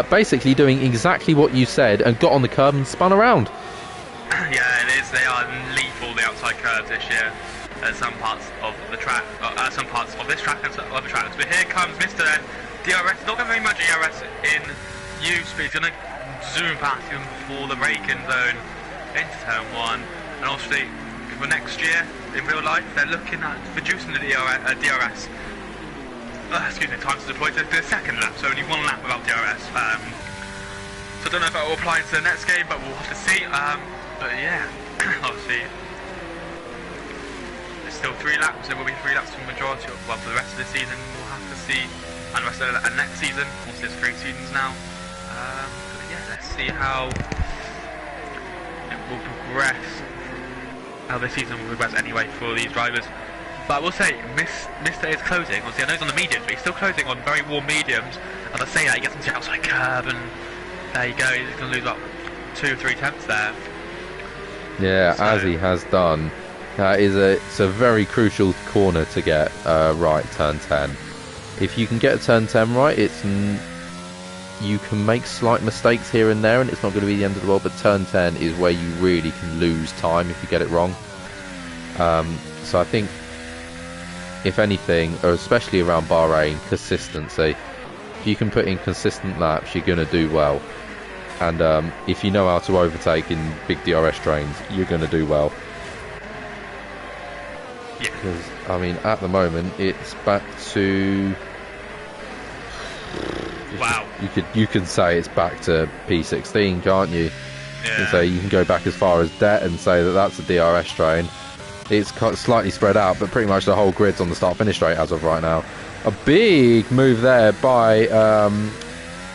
basically doing exactly what you said and got on the curb and spun around. Yeah, it is. They are lethal, the outside curves this year. Some parts of the track, some parts of this track and some other tracks. But here comes Mr. DRS. Not going very much DRS in use, but he's going to zoom past him before the braking zone into turn 1. And obviously, for next year, in real life, they're looking at reducing the DRS. Excuse me, time to deploy to the second lap, so only 1 lap without DRS. So I don't know if that will apply to the next game, but we'll have to see. But yeah, obviously, there's still 3 laps. There will be 3 laps for the majority of, well, for the rest of the season. We'll have to see, and the rest of the next season. Obviously, there's 3 seasons now. But yeah, let's see how it will progress. How this season will progress anyway for these drivers. But I will say, Mr. is closing. Obviously, I know he's on the mediums, but he's still closing on very warm mediums. As I say that, he gets into the outside curb, and there you go. He's going to lose about 2 or 3 tenths there. Yeah, so, as he has done. It's a very crucial corner to get right, turn 10. If you can get turn 10 right, you can make slight mistakes here and there, and it's not going to be the end of the world, but turn 10 is where you really can lose time if you get it wrong. So I think, if anything, or especially around Bahrain, consistency. If you can put in consistent laps, you're going to do well. And if you know how to overtake in big DRS trains, you're going to do well. Yeah. Because, I mean, at the moment, it's back to... Wow. You can say it's back to P16, can't you? Yeah. So you can go back as far as Det and say that that's a DRS train. It's slightly spread out, but pretty much the whole grid's on the start-finish straight as of right now. A big move there by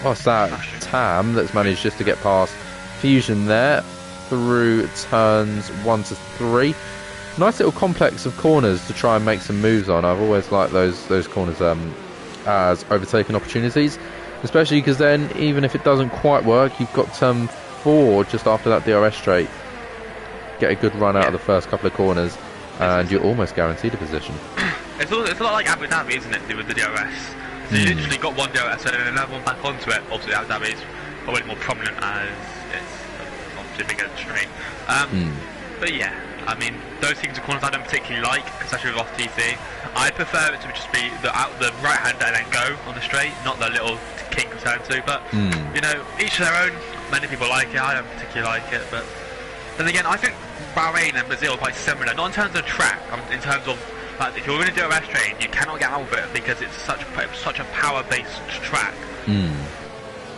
what's that? Tam, that's managed just to get past Fusion there through turns 1 to 3. Nice little complex of corners to try and make some moves on. I've always liked those corners as overtaking opportunities, especially because then even if it doesn't quite work, you've got turn 4 just after that DRS straight. Get a good run out of the first couple of corners. and you're almost guaranteed a position. It's a lot like Abu Dhabi, isn't it, with the DRS? So you literally got one DRS and then another one back onto it. Obviously Abu Dhabi is probably more prominent as it's obviously a bigger train. But yeah, I mean, those things are corners I don't particularly like, especially with off-TC. I prefer it to just be the right-hand and then go on the straight, not the little kink of turn 2. But, you know, each to their own. Many people like it, I don't particularly like it. But then again, I think Bahrain and Brazil are quite similar, not in terms of track, in terms of, like, if you're going to do a race train, you cannot get out of it because it's such a power-based track.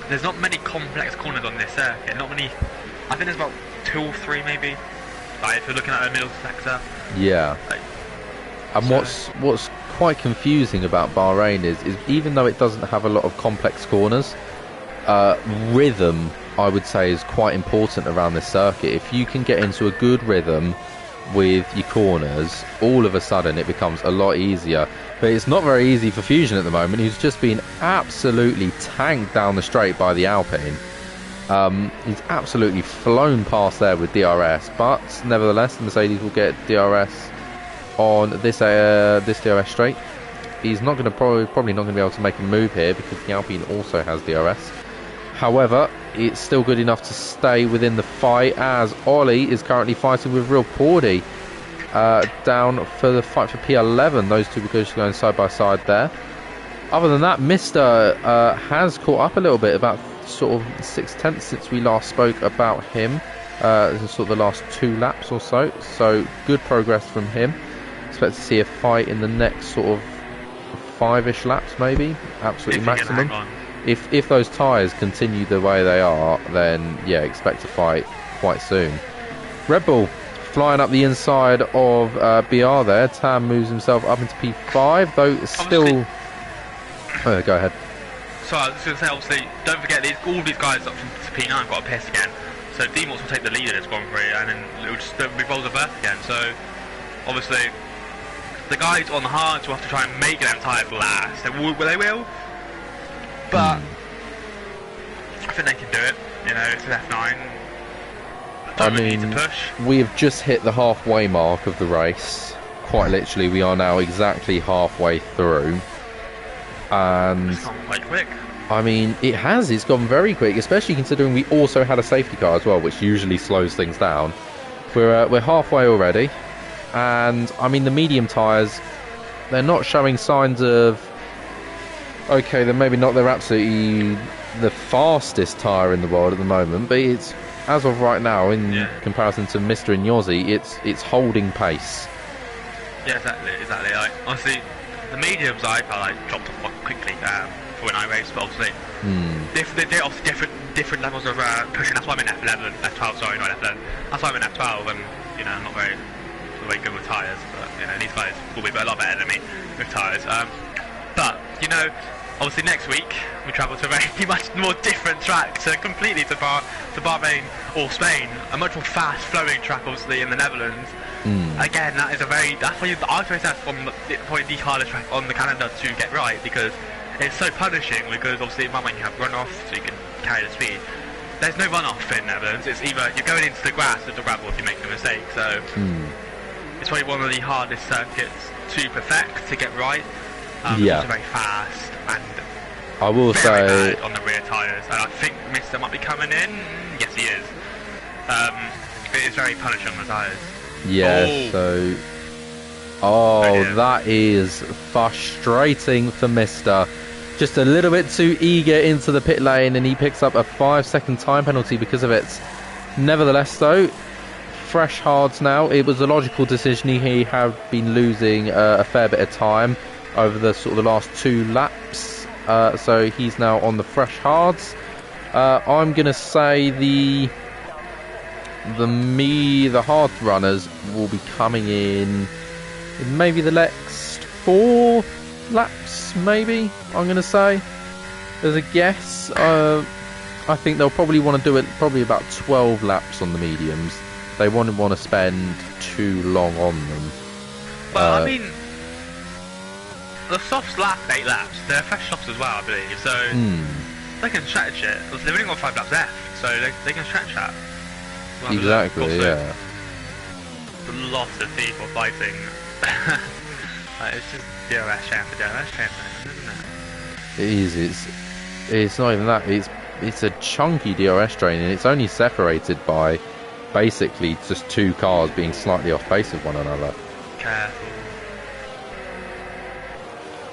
There's not many complex corners on this circuit, not many. I think there's about 2 or 3 maybe. Like if you're looking at the middle sector. Yeah. Like, and what's quite confusing about Bahrain is even though it doesn't have a lot of complex corners, rhythm I would say is quite important around this circuit. If you can get into a good rhythm with your corners, all of a sudden it becomes a lot easier. But it's not very easy for Fusion at the moment. He's just been absolutely tanked down the straight by the Alpine. He's absolutely flown past there with DRS, but nevertheless the Mercedes will get DRS on this DRS straight. He's not going to probably not going to be able to make a move here because the Alpine also has DRS. However, it's still good enough to stay within the fight, as Ollie is currently fighting with Real Pordy down for the fight for P11. Those two are going side by side there. Other than that, Mr. Has caught up a little bit, about sort of 6/10 since we last spoke about him. Sort of the last 2 laps or so. So good progress from him. Expect to see a fight in the next sort of 5-ish laps, maybe. Absolutely maximum. If those tyres continue the way they are, then yeah, expect a fight quite soon. Red Bull flying up the inside of BR there. Tam moves himself up into P5, though still. Go ahead. So I was going to say, obviously, don't forget all these guys up to P9 got a piss again. So D-Morts will take the lead in this Grand Prix, and then it'll just be roles of birth again. So obviously, the guys on the hards will have to try and make them tyres last. They will. But I think they can do it. You know, it's an F9. I mean, we have just hit the halfway mark of the race. Quite literally, we are now exactly halfway through. And it's gone quite quick. I mean, it's gone very quick, especially considering we also had a safety car as well, which usually slows things down. We're halfway already, and I mean the medium tyres, they're not showing signs of. Okay, they're maybe not. They're absolutely the fastest tyre in the world at the moment, but it's, as of right now, in comparison to Mr. and Yossi, it's holding pace. Yeah, exactly. Like, honestly, the mediums I felt like dropped off quite quickly for when I raced, but obviously they're obviously different levels of pushing. That's why I'm in F12. Sorry, not F11. That's why I'm in F12, and you know, I'm not very good with tyres. But you know, these guys will be a lot better than me with tyres. But you know, obviously next week we travel to a very much more different track, completely to Bahrain or Spain, a much more fast-flowing track, obviously in the Netherlands. Again, that's probably the hardest track on the calendar to get right, because it's so punishing. Because obviously it might make you have runoff, so you can carry the speed. There's no runoff in Netherlands. It's either you're going into the grass or the gravel if you make a mistake. So it's probably one of the hardest circuits to perfect, to get right. It's also very fast, and I will say bad on the rear tyres. And I think Mr. might be coming in. Yes, he is. It is very punishing on the tyres. Yeah, that is frustrating for Mr. Just a little bit too eager into the pit lane, and he picks up a 5-second time penalty because of it. Nevertheless, though, fresh hards now. It was a logical decision. He had been losing a fair bit of time over the sort of the last 2 laps, so he's now on the fresh hards. I'm gonna say the hard runners will be coming in maybe the next 4 laps, maybe, I'm gonna say, as a guess. I think they'll probably want to do it probably about 12 laps on the mediums. They won't want to spend too long on them. Well, I mean, the softs last 8 laps. They're fresh softs as well, I believe. So they can stretch it. They've only got 5 laps left, so they can stretch that. Exactly, yeah. lots of people fighting. Like, it's just DRS train for DRS train, isn't it? It is. It's not even that. It's a chunky DRS train, and it's only separated by basically just two cars being slightly off pace with one another. Careful.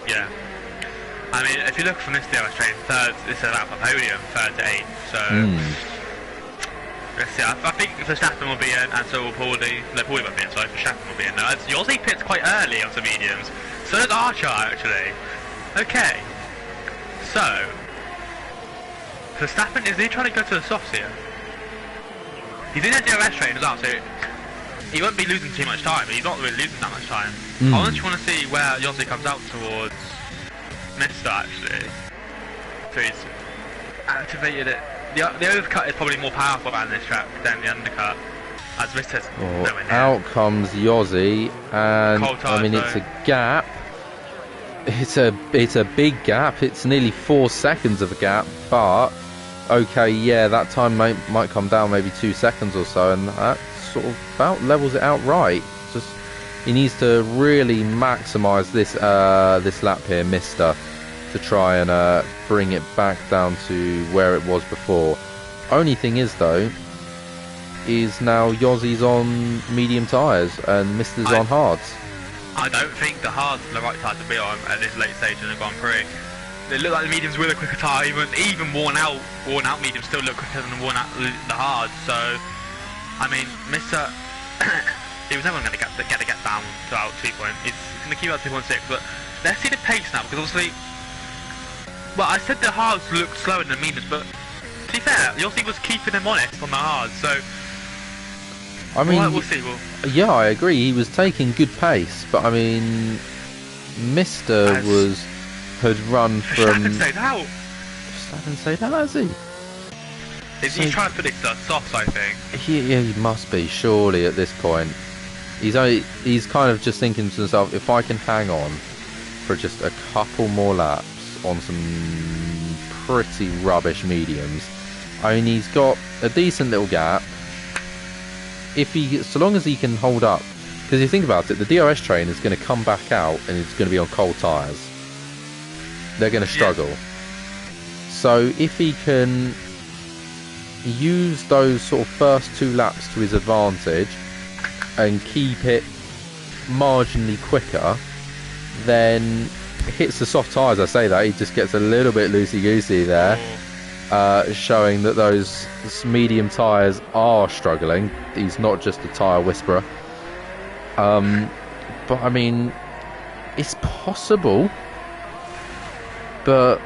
Yeah. I mean, if you look from this DRS train, third, it's a lap of podium, 3rd to 8th, so... Let's see, I think Verstappen will be in, and so will Paulie. No, Paulie won't be in, sorry, Verstappen will be in. Yossi pits quite early onto mediums, so does Archer, actually. Okay. So... Verstappen, is he trying to go to the softs here? He's in a DRS train as well, so he won't be losing too much time, but he's not really losing that much time. I just want to see where Yossi comes out towards Mister, actually. So he's activated it. The overcut is probably more powerful around this track than the undercut, as Mister's nowhere near. Out comes Yossi, and I mean, it's a gap. It's a big gap. It's nearly 4 seconds of a gap, but okay, yeah, that time might come down maybe 2 seconds or so, and that sort of about levels it out right. Just he needs to really maximise this this lap here, Mister, to try and bring it back down to where it was before. Only thing is though, is now Yossi's on medium tyres and Mister's on hards. I don't think the hards are the right tyre to be on at this late stage in the Grand Prix. They look like the mediums with a quicker tyre, even worn out mediums still look quicker than worn out the hards. So, I mean, Mister, he was never going to get down to out 2 point. He's going to keep out 2.6, but let's see the pace now, because obviously, well, I said the hards looked slower than the mediums, but to be fair, Yossi was keeping them honest on the hards, so I mean, we'll see. Yeah, I agree. He was taking good pace, but I mean, Mister had run from. Verstappen stayed out. Verstappen stayed out, has he? He's trying to put it to softs, I think. He must be, surely, at this point. He's kind of just thinking to himself, if I can hang on for just a couple more laps on some pretty rubbish mediums. I mean, he's got a decent little gap. So long as he can hold up, because if you think about it, the DRS train is going to come back out and it's going to be on cold tyres. They're going to struggle. Yeah. So if he can use those sort of first 2 laps to his advantage and keep it marginally quicker, then hits the soft tyres. I say that he just gets a little bit loosey-goosey there. Showing that those medium tyres are struggling. He's not just a tyre whisperer. But I mean, it's possible, but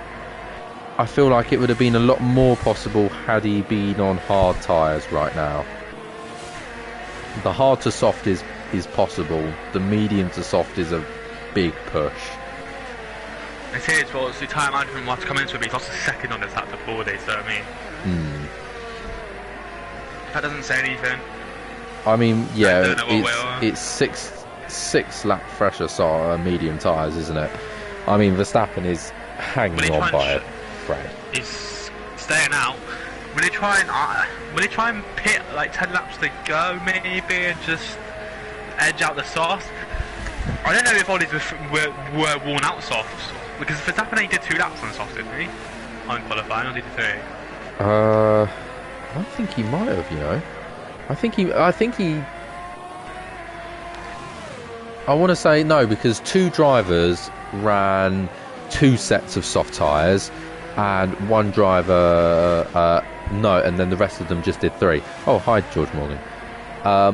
I feel like it would have been a lot more possible had he been on hard tyres right now. The hard to soft is possible. The medium to soft is a big push. It is, but the tyre management will have to come into it, but he's lost a second on this lap for 40, so I mean... That doesn't say anything. I mean, yeah, it's six lap fresher medium tyres, isn't it? I mean, Verstappen is hanging on by a thread. He's staying out. Will he try and pit like 10 laps to go, maybe, and just edge out the softs? I don't know if Ollie's were worn out softs. Because Verstappen only did 2 laps on the soft, didn't he? On qualifying, or did he 3? I think he might have, you know. I think he. I want to say no, because 2 drivers ran 2 sets of soft tyres, and 1 driver no, and then the rest of them just did 3. Oh, hi, George Morgan. I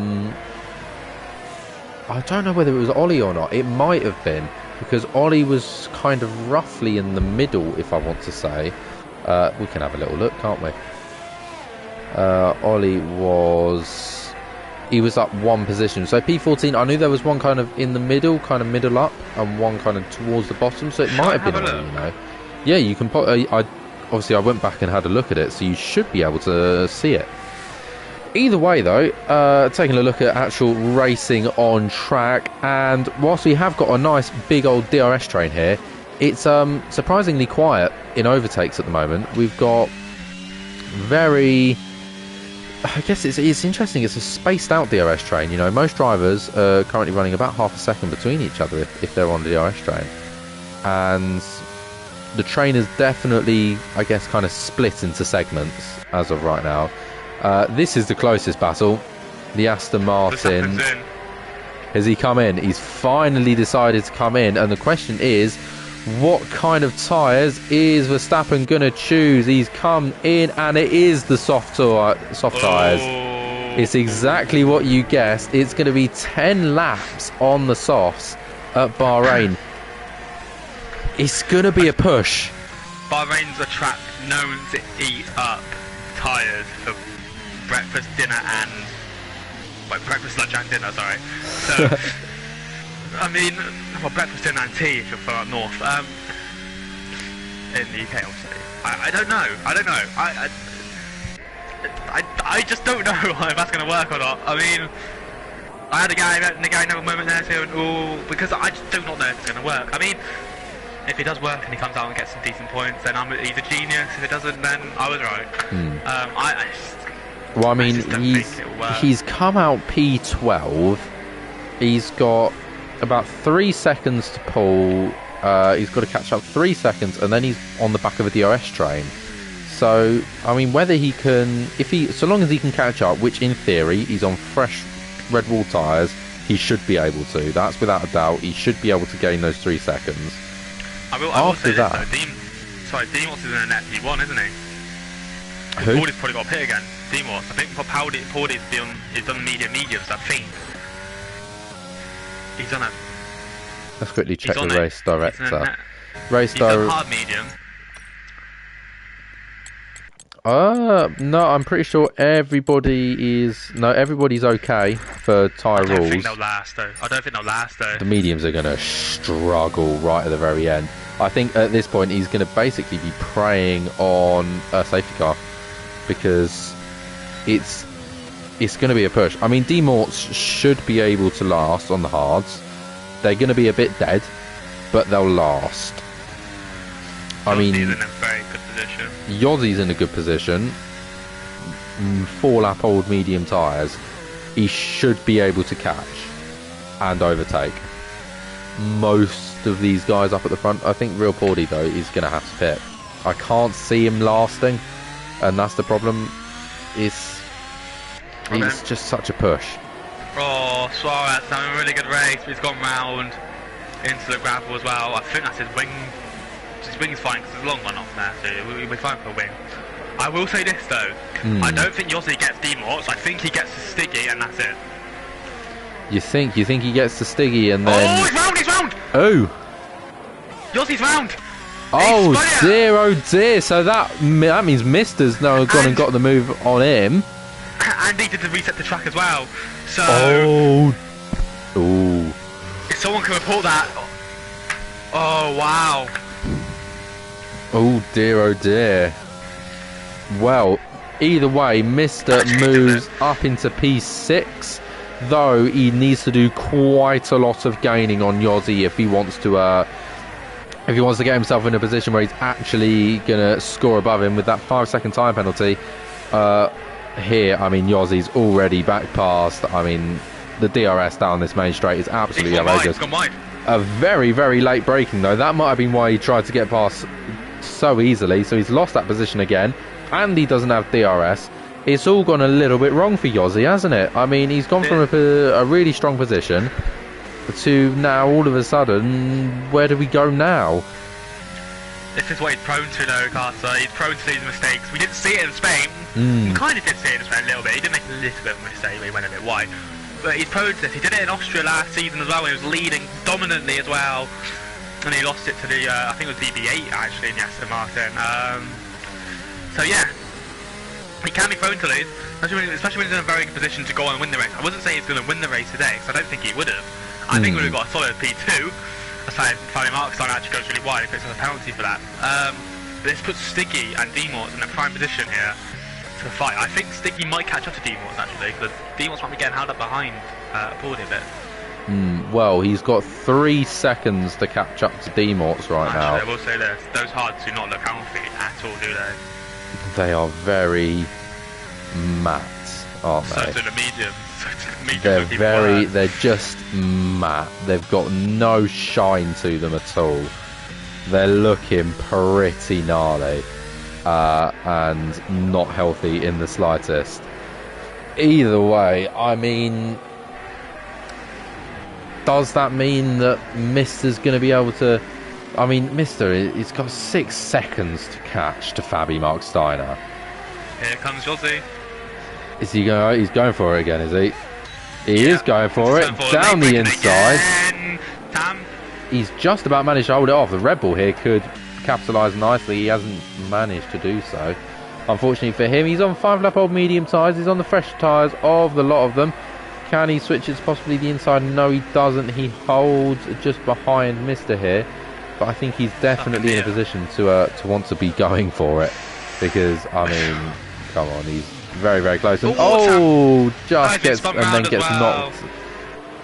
don't know whether it was Ollie or not. It might have been, because Ollie was kind of roughly in the middle, if I want to say. We can have a little look, can't we? Ollie was... He was up 1 position. So P14, I knew there was 1 kind of in the middle, kind of middle up, and 1 kind of towards the bottom. So it might have been Ollie, you know. Yeah, you can... obviously, I went back and had a look at it, so you should be able to see it. Either way, though, taking a look at actual racing on track, and whilst we have got a nice big old DRS train here, it's surprisingly quiet in overtakes at the moment. We've got very I guess it's interesting. It's a spaced out DRS train. You know, most drivers are currently running about half a second between each other if they're on the DRS train, and the train is definitely, I guess, kind of split into segments as of right now. This is the closest battle. The Aston Martin. Has he come in? He's finally decided to come in, and the question is, what kind of tyres is Verstappen going to choose? He's come in, and it is the soft tyres. It's exactly what you guessed. It's going to be 10 laps on the softs at Bahrain. It's going to be a push. Bahrain's a track known to eat up tyres for breakfast, dinner, and... Like breakfast, lunch, and dinner, sorry. So, I mean, well, breakfast, dinner, and tea if you're from up north. In the UK, obviously. I don't know. I just don't know if that's going to work or not. I mean, I had a guy have a moment there saying, oh, because I just do not know if it's going to work. I mean, if it does work and he comes out and gets some decent points, then he's a genius. If it doesn't, then I was right. Well, I mean, he's come out P12. He's got about 3 seconds to pull. He's got to catch up 3 seconds, and then he's on the back of a DRS train. So, I mean, whether he can, so long as he can catch up, which in theory he's on fresh Red Bull tyres, he should be able to. That's without a doubt. He should be able to gain those 3 seconds. I will say this, though. Deemos is in a net P1, isn't he? Who? Pauli's probably got a pit again. Deemos. I think Pauli's done mediums, I think. He's on a... Let's quickly check the race director. He's done hard medium. No, I'm pretty sure everybody's okay for tyre rules. I don't think they'll last though. The mediums are going to struggle right at the very end. I think at this point he's going to basically be preying on a safety car, because it's going to be a push. I mean, Demorts should be able to last on the hards. They're going to be a bit dead, but they'll last. I mean, Yossi's in a very good position. Yossi's in a good position. 4-lap old medium tyres. He should be able to catch and overtake most of these guys up at the front. I think Real Pordy, though, is going to have to pit. I can't see him lasting, and that's the problem. It's just such a push. Oh, Suarez having a really good race, but he's gone round into the gravel as well. I think that's his wing. His wing's fine because there's a long one off there, so we're fine for a wing. I will say this though, I don't think Yossi gets Demorts. I think he gets the Stiggy, and that's it. You think he gets the Stiggy and then... Oh, he's round! Oh! Yossi's round! Oh dear, so that means Mister's now gone and got the move on him. And he did to reset the track as well. So... Oh. If someone can report that... Oh, wow. Oh dear. Well, either way, Mister moves up into P6, though he needs to do quite a lot of gaining on Yossi if he wants to get himself in a position where he's actually gonna score above him with that 5-second time penalty. Here, I mean, Yossi's already back past. I mean, the DRS down this main straight is absolutely outrageous. A very, very late braking though. That might have been why he tried to get past so easily. So he's lost that position again, and he doesn't have DRS. It's all gone a little bit wrong for Yossi, hasn't it? I mean, he's gone from a really strong position to now all of a sudden, where do we go now? This is what he's prone to though, Carter. He's prone to these mistakes. We didn't see it in Spain. We kind of did see it in Spain a little bit. He did make a little bit of a mistake where he went a bit wide. But he's prone to this. He did it in Austria last season as well, when he was leading dominantly as well. And he lost it to the, I think it was BB8 actually in the Aston Martin. So yeah, he can be prone to lose, especially when he's in a very good position to go on and win the race. I wasn't saying he's going to win the race today, because I don't think he would have. I think we would have got a solid P2. Aside Fanny Markstein actually goes really wide, he puts a penalty for that. But this puts Stiggy and Demorts in a prime position here to fight. I think Stiggy might catch up to Demorts actually, because Demorts might be getting held up behind Pordy a bit. Well, he's got 3 seconds to catch up to Demorts right now. I will say this, those hards do not look healthy at all, do they? They are very matte. aren't So they? to the mediums. So to the mediums They're just matte. They've got no shine to them at all. They're looking pretty gnarly and not healthy in the slightest. Either way, I mean, does that mean that Mister's going to be able to... I mean, Mister, he's got 6 seconds to catch to Fabi Mark Steiner. Here comes Jose. Is he going? He's going for it again, is he? He is going for it. Down the inside. He's just about managed to hold it off. The Red Bull here could capitalise nicely. He hasn't managed to do so. Unfortunately for him, he's on 5-lap-old medium tyres. He's on the fresh tyres of the lot of them. Can he switch it to possibly the inside? No, he doesn't. He holds just behind Mister here. But I think he's definitely in a position to want to be going for it. Because, I mean, come on, he's very, very close. And, just gets and then gets knocked.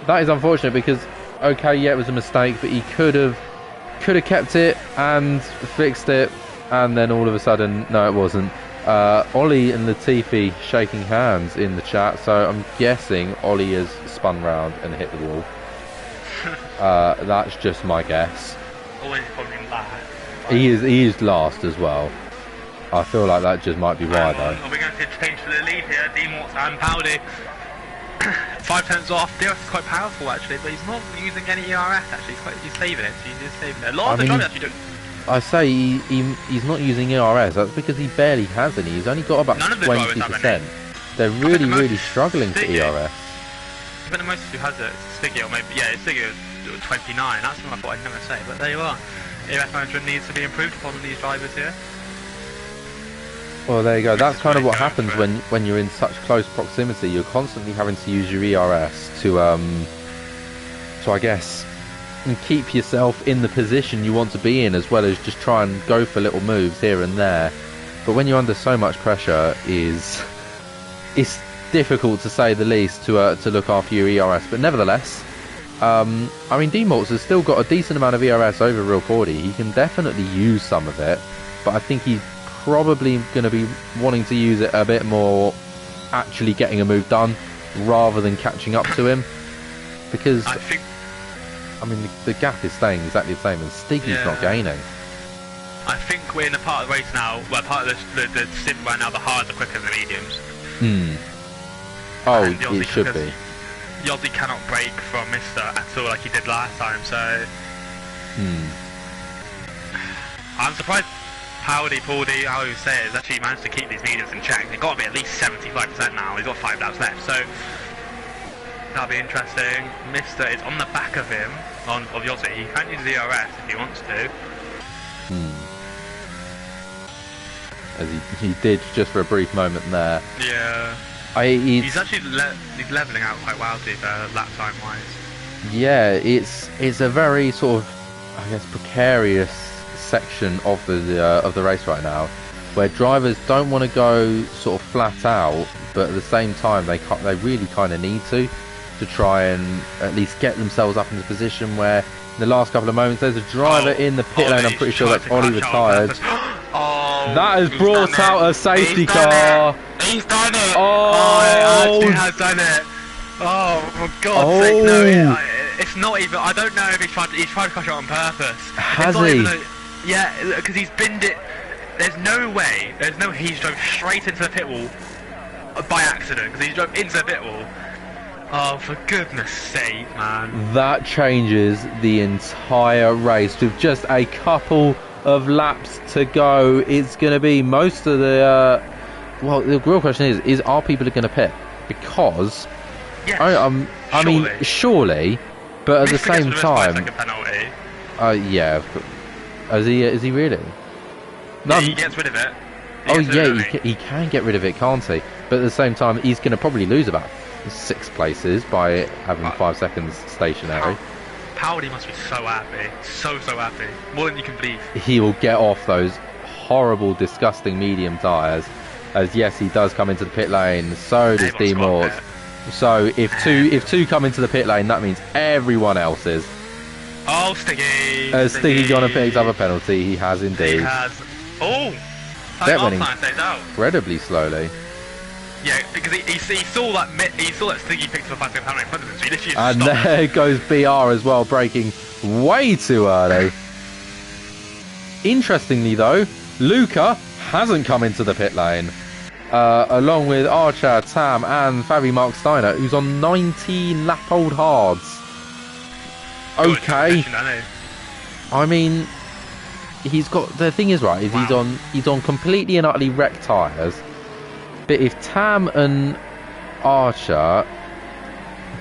That is unfortunate because, okay, yeah, it was a mistake, but he could have kept it and fixed it. And then all of a sudden, no, it wasn't. Ollie and Latifi shaking hands in the chat, so I'm guessing Ollie has spun round and hit the wall. That's just my guess. Ollie's probably last. He is last as well. I feel like that just might be why though. Are we going to change for the lead here? Demorts and Powdy. 5 tenths off. DRS is quite powerful actually, but he's not using any ERS actually. He's saving it. So he's saving it. A lot of the drivers actually don't. I say he's not using ERS. That's because he barely has any. He's only got about 20%. They're really struggling for ERS. I think the most who has it is Stiggy, or maybe it's Stiggy 29. That's what I thought I'd never say, but there you are. ERS management needs to be improved upon these drivers here. Well, there you go. That's kind of what happens when you're in such close proximity. You're constantly having to use your ERS to I guess, and keep yourself in the position you want to be in, as well as just try and go for little moves here and there. But when you're under so much pressure, it's difficult to say the least to look after your ERS. But nevertheless, I mean, Demorts has still got a decent amount of ERS over Real 40. He can definitely use some of it, but I think he's probably going to be wanting to use it a bit more, actually getting a move done rather than catching up to him, because I mean the gap is staying exactly the same and Stiggy's not gaining. I think we're in a part of the race now, well, part of the sim right now, the hards are quicker than the mediums. Oh, it should be. Yossi cannot break from Mister at all like he did last time, so I'm surprised Powdy, how you say it, has actually managed to keep these mediums in check. They've got to be at least 75% now. He's got 5 laps left, so that'll be interesting. Mister is on the back of him, of Yossi. He can use the ERS if he wants to. As he did just for a brief moment there. Yeah. He's actually he's levelling out quite well, to be fair, lap time wise. Yeah, it's a very sort of, I guess, precarious section of the race right now, where drivers don't want to go sort of flat out, but at the same time they really kind of need to try and at least get themselves up in the position where in the last couple of moments there's a driver in the pit lane. I'm pretty sure that's Ollie retired. That has brought out a safety car. He's done it. Oh, he has done it. Oh, for God's sake, no, it's not even. I don't know if he's tried to crash it on purpose. Has he? Yeah, because he's binned it. There's no way. He's drove straight into the pit wall by accident, because he drove into the pit wall. Oh, for goodness sake, man. That changes the entire race with just a couple of laps to go. It's going to be most of the... well, the real question is are people going to pit? Because... yes, I mean, surely, but at the same time... yeah, is he really? No, he gets rid of it. He can get rid of it, can't he? But at the same time, he's going to probably lose about 6 places by having 5 seconds stationary. Powdy must be so happy, so happy, more than you can believe. He will get off those horrible, disgusting medium tyres, as yes, he does come into the pit lane. So does Demort. So if two come into the pit lane, that means everyone else is. Oh, Stiggy! Stiggy gonna pick up a penalty. He has indeed. He has. Oh, that went incredibly slowly. Yeah, because he saw that thing he picked up a 5 second penalty in front of him, so he literally just And stopped. there goes BR as well, braking way too early. Interestingly though, Luca hasn't come into the pit lane. Along with Archer, Tam and Fabi Mark Steiner, who's on 19 lap old hards. Okay. I mean, he's got, the thing is, right, is he's on completely and utterly wrecked tyres. But if Tam and Archer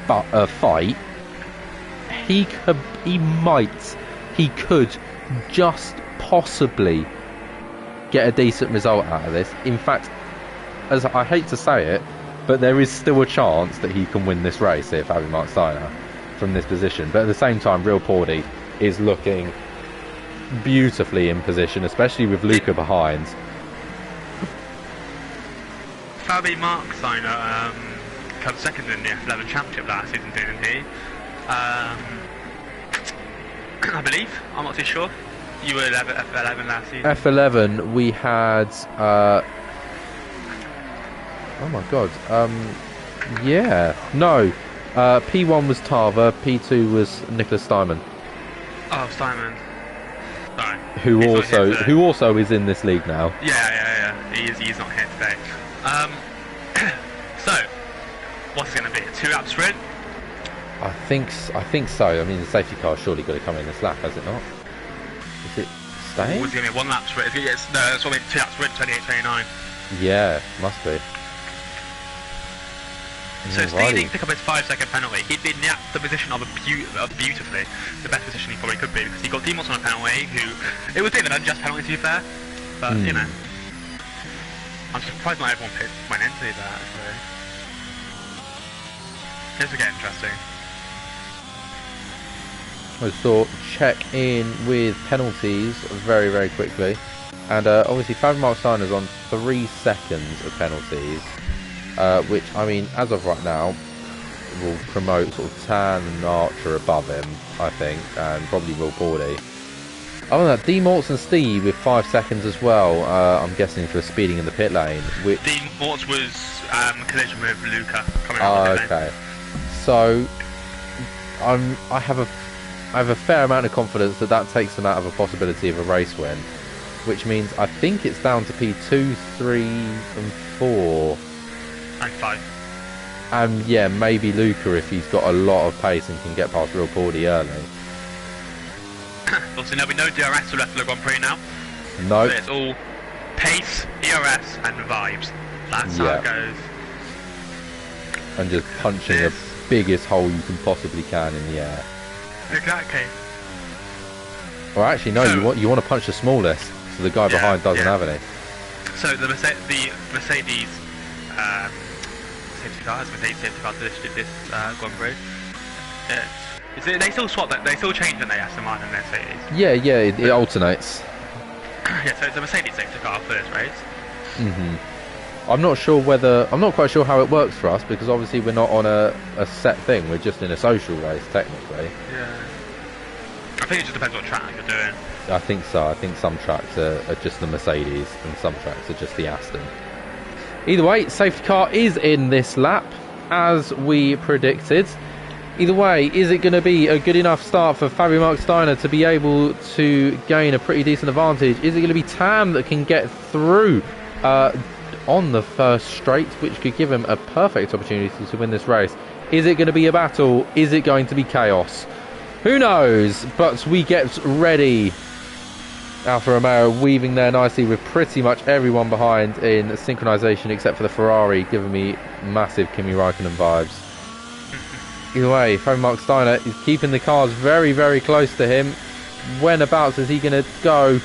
fight, he could just possibly get a decent result out of this. In fact, as I hate to say it, but there is still a chance that he can win this race here, Fabi Mark Steiner, from this position. But at the same time, Real Pordy is looking beautifully in position, especially with Luca behind. Fabi Mark Steiner comes second in the F11 Championship last season, didn't he? I believe. I'm not too sure. You were F11 last season. F11, we had. Oh my god. Yeah. No. P1 was Tarver. P2 was Nicholas Steinman. Oh, Steinman. Sorry. Who also is in this league now. Yeah. He's not here today. So, what's it going to be? A 2-lap sprint? I think so. I mean, the safety car surely got to come in this lap, has it not? Is it staying? Or is it going to be a 1-lap sprint? No, it's going to be a 2-lap sprint, 28-29. Yeah, must be. So Steve didn't pick up his 5-second penalty. He'd been in the position of beautifully, the best position he probably could be, because he got Demos on a penalty, who, it was a bit of an unjust penalty to be fair, but you know, I'm surprised not everyone went into that, so this will get interesting. I thought check in with penalties very, very quickly, and obviously Fabi Mark Steiner's on 3 seconds of penalties. Which, I mean, as of right now, will promote sort of Tan and Archer above him, I think, and probably Will Pordy. Other than that, D. Mortz and Steve with 5 seconds as well, I'm guessing for speeding in the pit lane. Which... D. Mortz was collision with Luca coming out of the pit lane. Okay. So, I have a fair amount of confidence that takes them out of a possibility of a race win, which means I think it's down to P2, 3 and 4. And 5. And yeah, maybe Luca if he's got a lot of pace and can get past Real Pordy early. Also, there'll be no DRS left for the Grand Prix now. No. So it's all pace, DRS, and vibes. That's how it goes. And just punching the biggest hole you can possibly can in the air. Exactly. Or actually, no, so, you want to punch the smallest, so the guy behind doesn't have any. So the Mercedes safety car, this Grand Prix. They still swap that. They still change when they Aston Martin and Mercedes. Yeah, it alternates. Yeah, so it's a Mercedes safety car for this race. I'm not quite sure how it works for us, because obviously we're not on a set thing. We're just in a social race technically. Yeah. I think it just depends what track you're doing. I think so. I think some tracks are just the Mercedes and some tracks are just the Aston. Either way, safety car is in this lap, as we predicted. Either way, is it going to be a good enough start for Fabi Mark Steiner to be able to gain a pretty decent advantage? Is it going to be Tam that can get through on the first straight, which could give him a perfect opportunity to win this race? Is it going to be a battle? Is it going to be chaos? Who knows? But we get ready. Alfa Romeo weaving there nicely with pretty much everyone behind in synchronisation except for the Ferrari, giving me massive Kimi Raikkonen vibes. Either way, Fabi Mark Steiner is keeping the cars very, very close to him. Whenabouts is he going to go?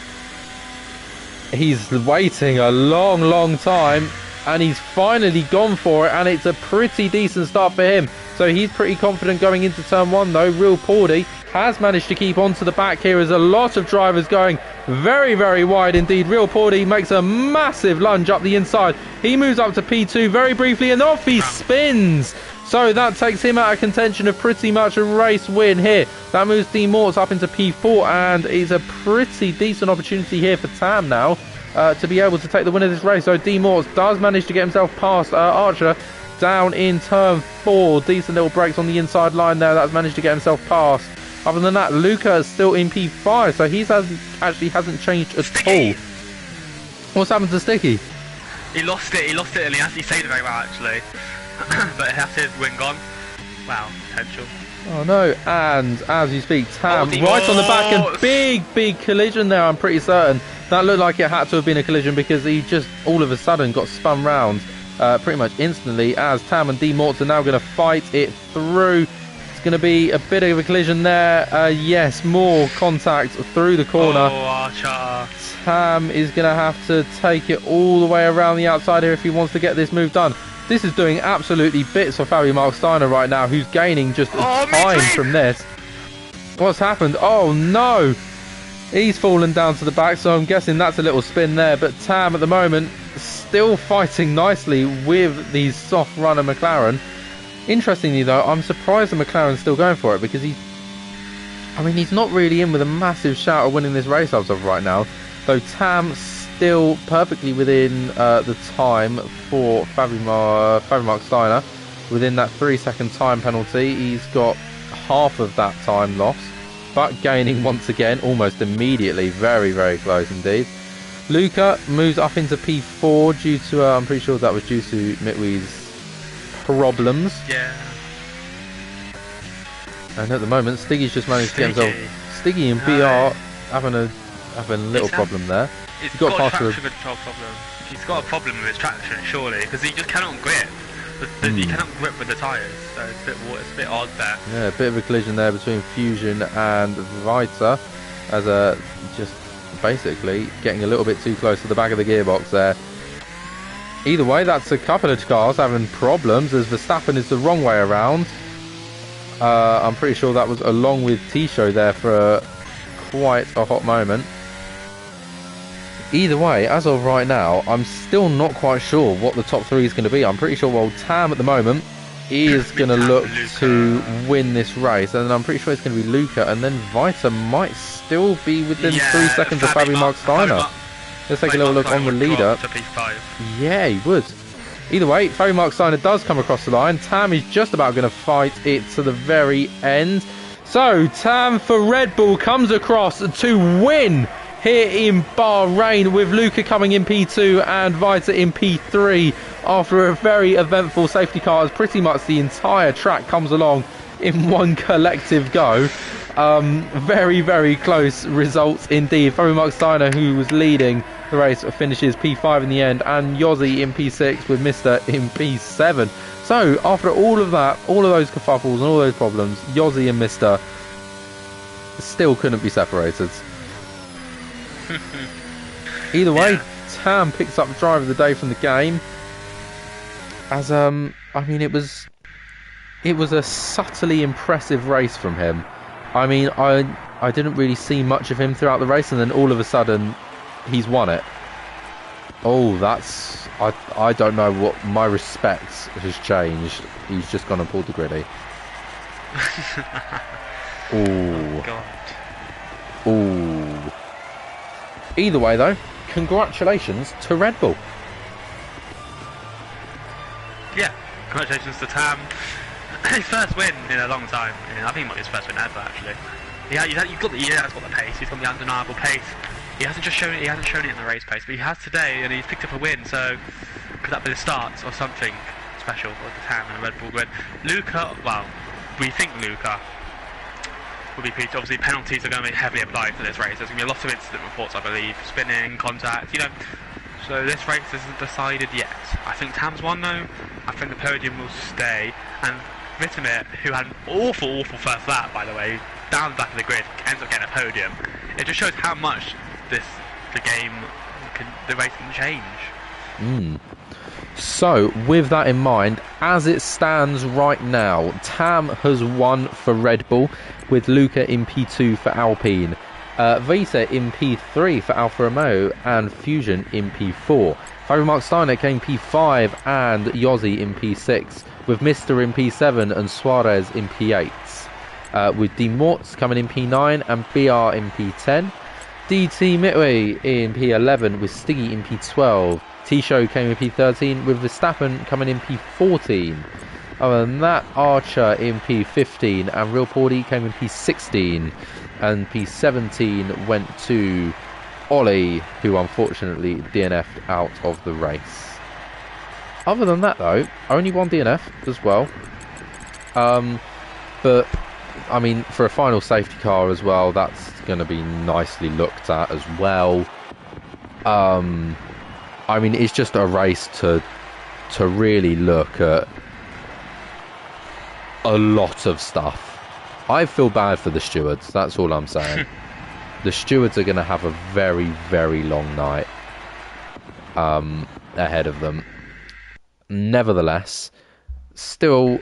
He's waiting a long, long time, and he's finally gone for it, and it's a pretty decent start for him. So he's pretty confident going into turn 1 though. Real Pordy has managed to keep on to the back here as a lot of drivers going very, very wide indeed. Real Pordy makes a massive lunge up the inside. He moves up to P2 very briefly and off he spins. So that takes him out of contention of pretty much a race win here. That moves D. Mortz up into P4 and is a pretty decent opportunity here for Tam now to be able to take the win of this race. So D Morts does manage to get himself past Archer down in turn 4. Decent little brakes on the inside line there. That's managed to get himself past. Other than that, Luca is still in P5, so he hasn't changed at all. What's happened to Sticky? He lost it, and he saved it very well actually. But that's his win gone. Wow, potential. Oh no, and as you speak, Tam right on the back, and big collision there, I'm pretty certain. That looked like it had to have been a collision because he just all of a sudden got spun round pretty much instantly, as Tam and D Morts are now going to fight it through. It's going to be a bit of a collision there. Yes, more contact through the corner. Oh, Archer. Tam is going to have to take it all the way around the outside here if he wants to get this move done. This is doing absolutely bits for Fabio Mark Steiner right now, who's gaining just time from this. What's happened? Oh no! He's fallen down to the back, so I'm guessing that's a little spin there. But Tam at the moment still fighting nicely with the soft runner McLaren. Interestingly though, I'm surprised the McLaren's still going for it, because he's not really in with a massive shout of winning this race as of right now. Though Tam still perfectly within the time for Fabio Mark Steiner, within that 3-second time penalty. He's got half of that time lost, but gaining once again almost immediately. Very close indeed. Luca moves up into P4 due to I'm pretty sure that was due to Mitwee's problems. Yeah. And at the moment, Stiggy's just managed to get himself. Stiggy and BR having a little problem there. He's got a traction control problem. He's got a problem with his traction, surely, because he just cannot grip. He cannot grip with the tyres, so it's a bit odd there. Yeah, a bit of a collision there between Fusion and Vita, as just basically getting a little bit too close to the back of the gearbox there. Either way, that's a couple of cars having problems, as Verstappen is the wrong way around. I'm pretty sure that was along with T-Show there for quite a hot moment. Either way, as of right now, I'm still not quite sure what the top 3 is going to be. I'm pretty sure, Tam at the moment is going to look to win this race, and I'm pretty sure it's going to be Luca, and then Vita might still be within 3 seconds of Fabio Mark Steiner. Let's take a little look on the leader. Yeah, he would. Either way, Fabio Mark Steiner does come across the line. Tam is just about going to fight it to the very end. So, Tam for Red Bull comes across to win here in Bahrain, with Luca coming in P2 and Vita in P3 after a very eventful safety car, as pretty much the entire track comes along in one collective go. Very close results indeed. Fabio Mark Steiner, who was leading the race, finishes P5 in the end, and Yossi in P6 with Mr. in P7. So after all of that, all of those kerfuffles and all those problems, Yossi and Mr. still couldn't be separated. Either way, Tam picks up driver of the day from the game, as it was a subtly impressive race from him. I mean, I didn't really see much of him throughout the race, and then all of a sudden he's won it. Oh, that's I don't know what, my respect has changed. He's just gone and pulled the griddy. Oh God. Ooh. Either way though, congratulations to Red Bull. Yeah, congratulations to Tam. His first win in a long time. I think it might be his first win ever actually. He has got the pace, he's got the undeniable pace. He hasn't shown it in the race pace, but he has today, and he's picked up a win, so could that be the start of something special for the Tam and a Red Bull win? Luca, well, we think Luca will be P2. Obviously penalties are going to be heavily applied for this race. There's going to be a lot of incident reports, I believe, spinning, contact, so this race isn't decided yet. I think Tam's won though. I think the podium will stay, and Vitamir, who had an awful first lap, by the way, down the back of the grid, ends up getting a podium. It just shows how much the race can change. So, with that in mind, as it stands right now, Tam has won for Red Bull, with Luca in P2 for Alpine, Vita in P3 for Alfa Romeo, and Fusion in P4. Fabio Mark Steiner came P5 and Yossi in P6, with Mr. in P7 and Suarez in P8. With D Morts coming in P9 and BR in P10. DT Midway in P11 with Stiggy in P12. T-Show came in P13 with Verstappen coming in P14. Other than that, Archer in P15 and Real Pordy came in P16. And P17 went to Ollie, who unfortunately DNF'd out of the race. Other than that, though, only one DNF as well. But, I mean, for a final safety car as well, that's going to be nicely looked at as well. I mean, it's just a race to really look at a lot of stuff. I feel bad for the stewards, that's all I'm saying. The stewards are going to have a very, very long night ahead of them. Nevertheless, still,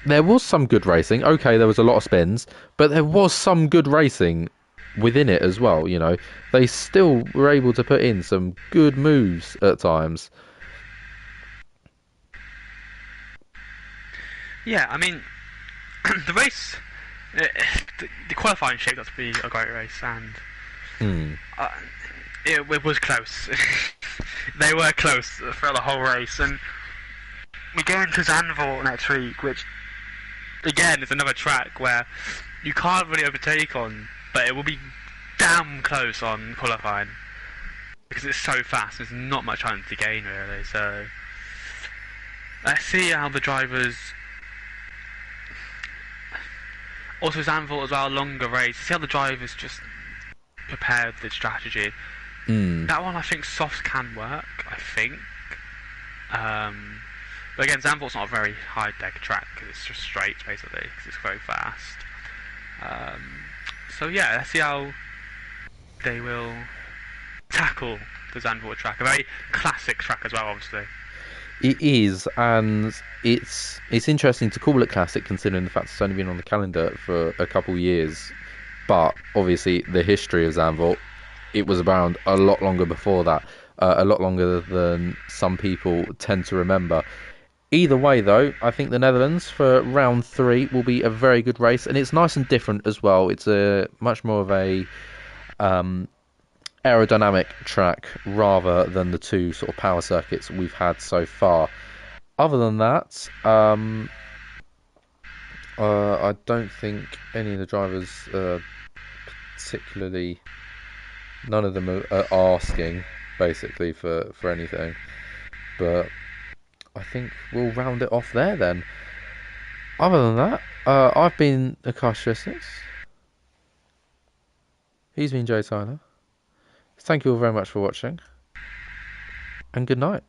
there was some good racing. Okay, there was a lot of spins, but there was some good racing within it as well, you know. They still were able to put in some good moves at times. Yeah, I mean, the race, the qualifying shaped up to be a great race, and it was close. They were close throughout the whole race, and we go into Zandvoort next week, which again is another track where you can't really overtake on, but it will be damn close on qualifying because it's so fast. There's not much time to gain really. So let's see how the drivers. Also Zandvoort as well, longer race. See how the drivers just prepared the strategy. That one I think softs can work. I think. But again, Zandvoort's not a very high deck track because it's just straight basically because it's very fast. So yeah, let's see how they will tackle the Zandvoort track. A very classic track as well, obviously. It is, and it's interesting to call it classic considering the fact it's only been on the calendar for a couple of years. But obviously, the history of Zandvoort, it was around a lot longer before that, a lot longer than some people tend to remember. Either way, though, I think the Netherlands for round 3 will be a very good race, and it's nice and different as well. It's a much more of a aerodynamic track rather than the two sort of power circuits we've had so far. Other than that, I don't think any of the drivers particularly, none of them are asking basically for anything, but I think we'll round it off there then. Other than that, I've been Akash36. He's been Joe Tyler. Thank you all very much for watching, and good night.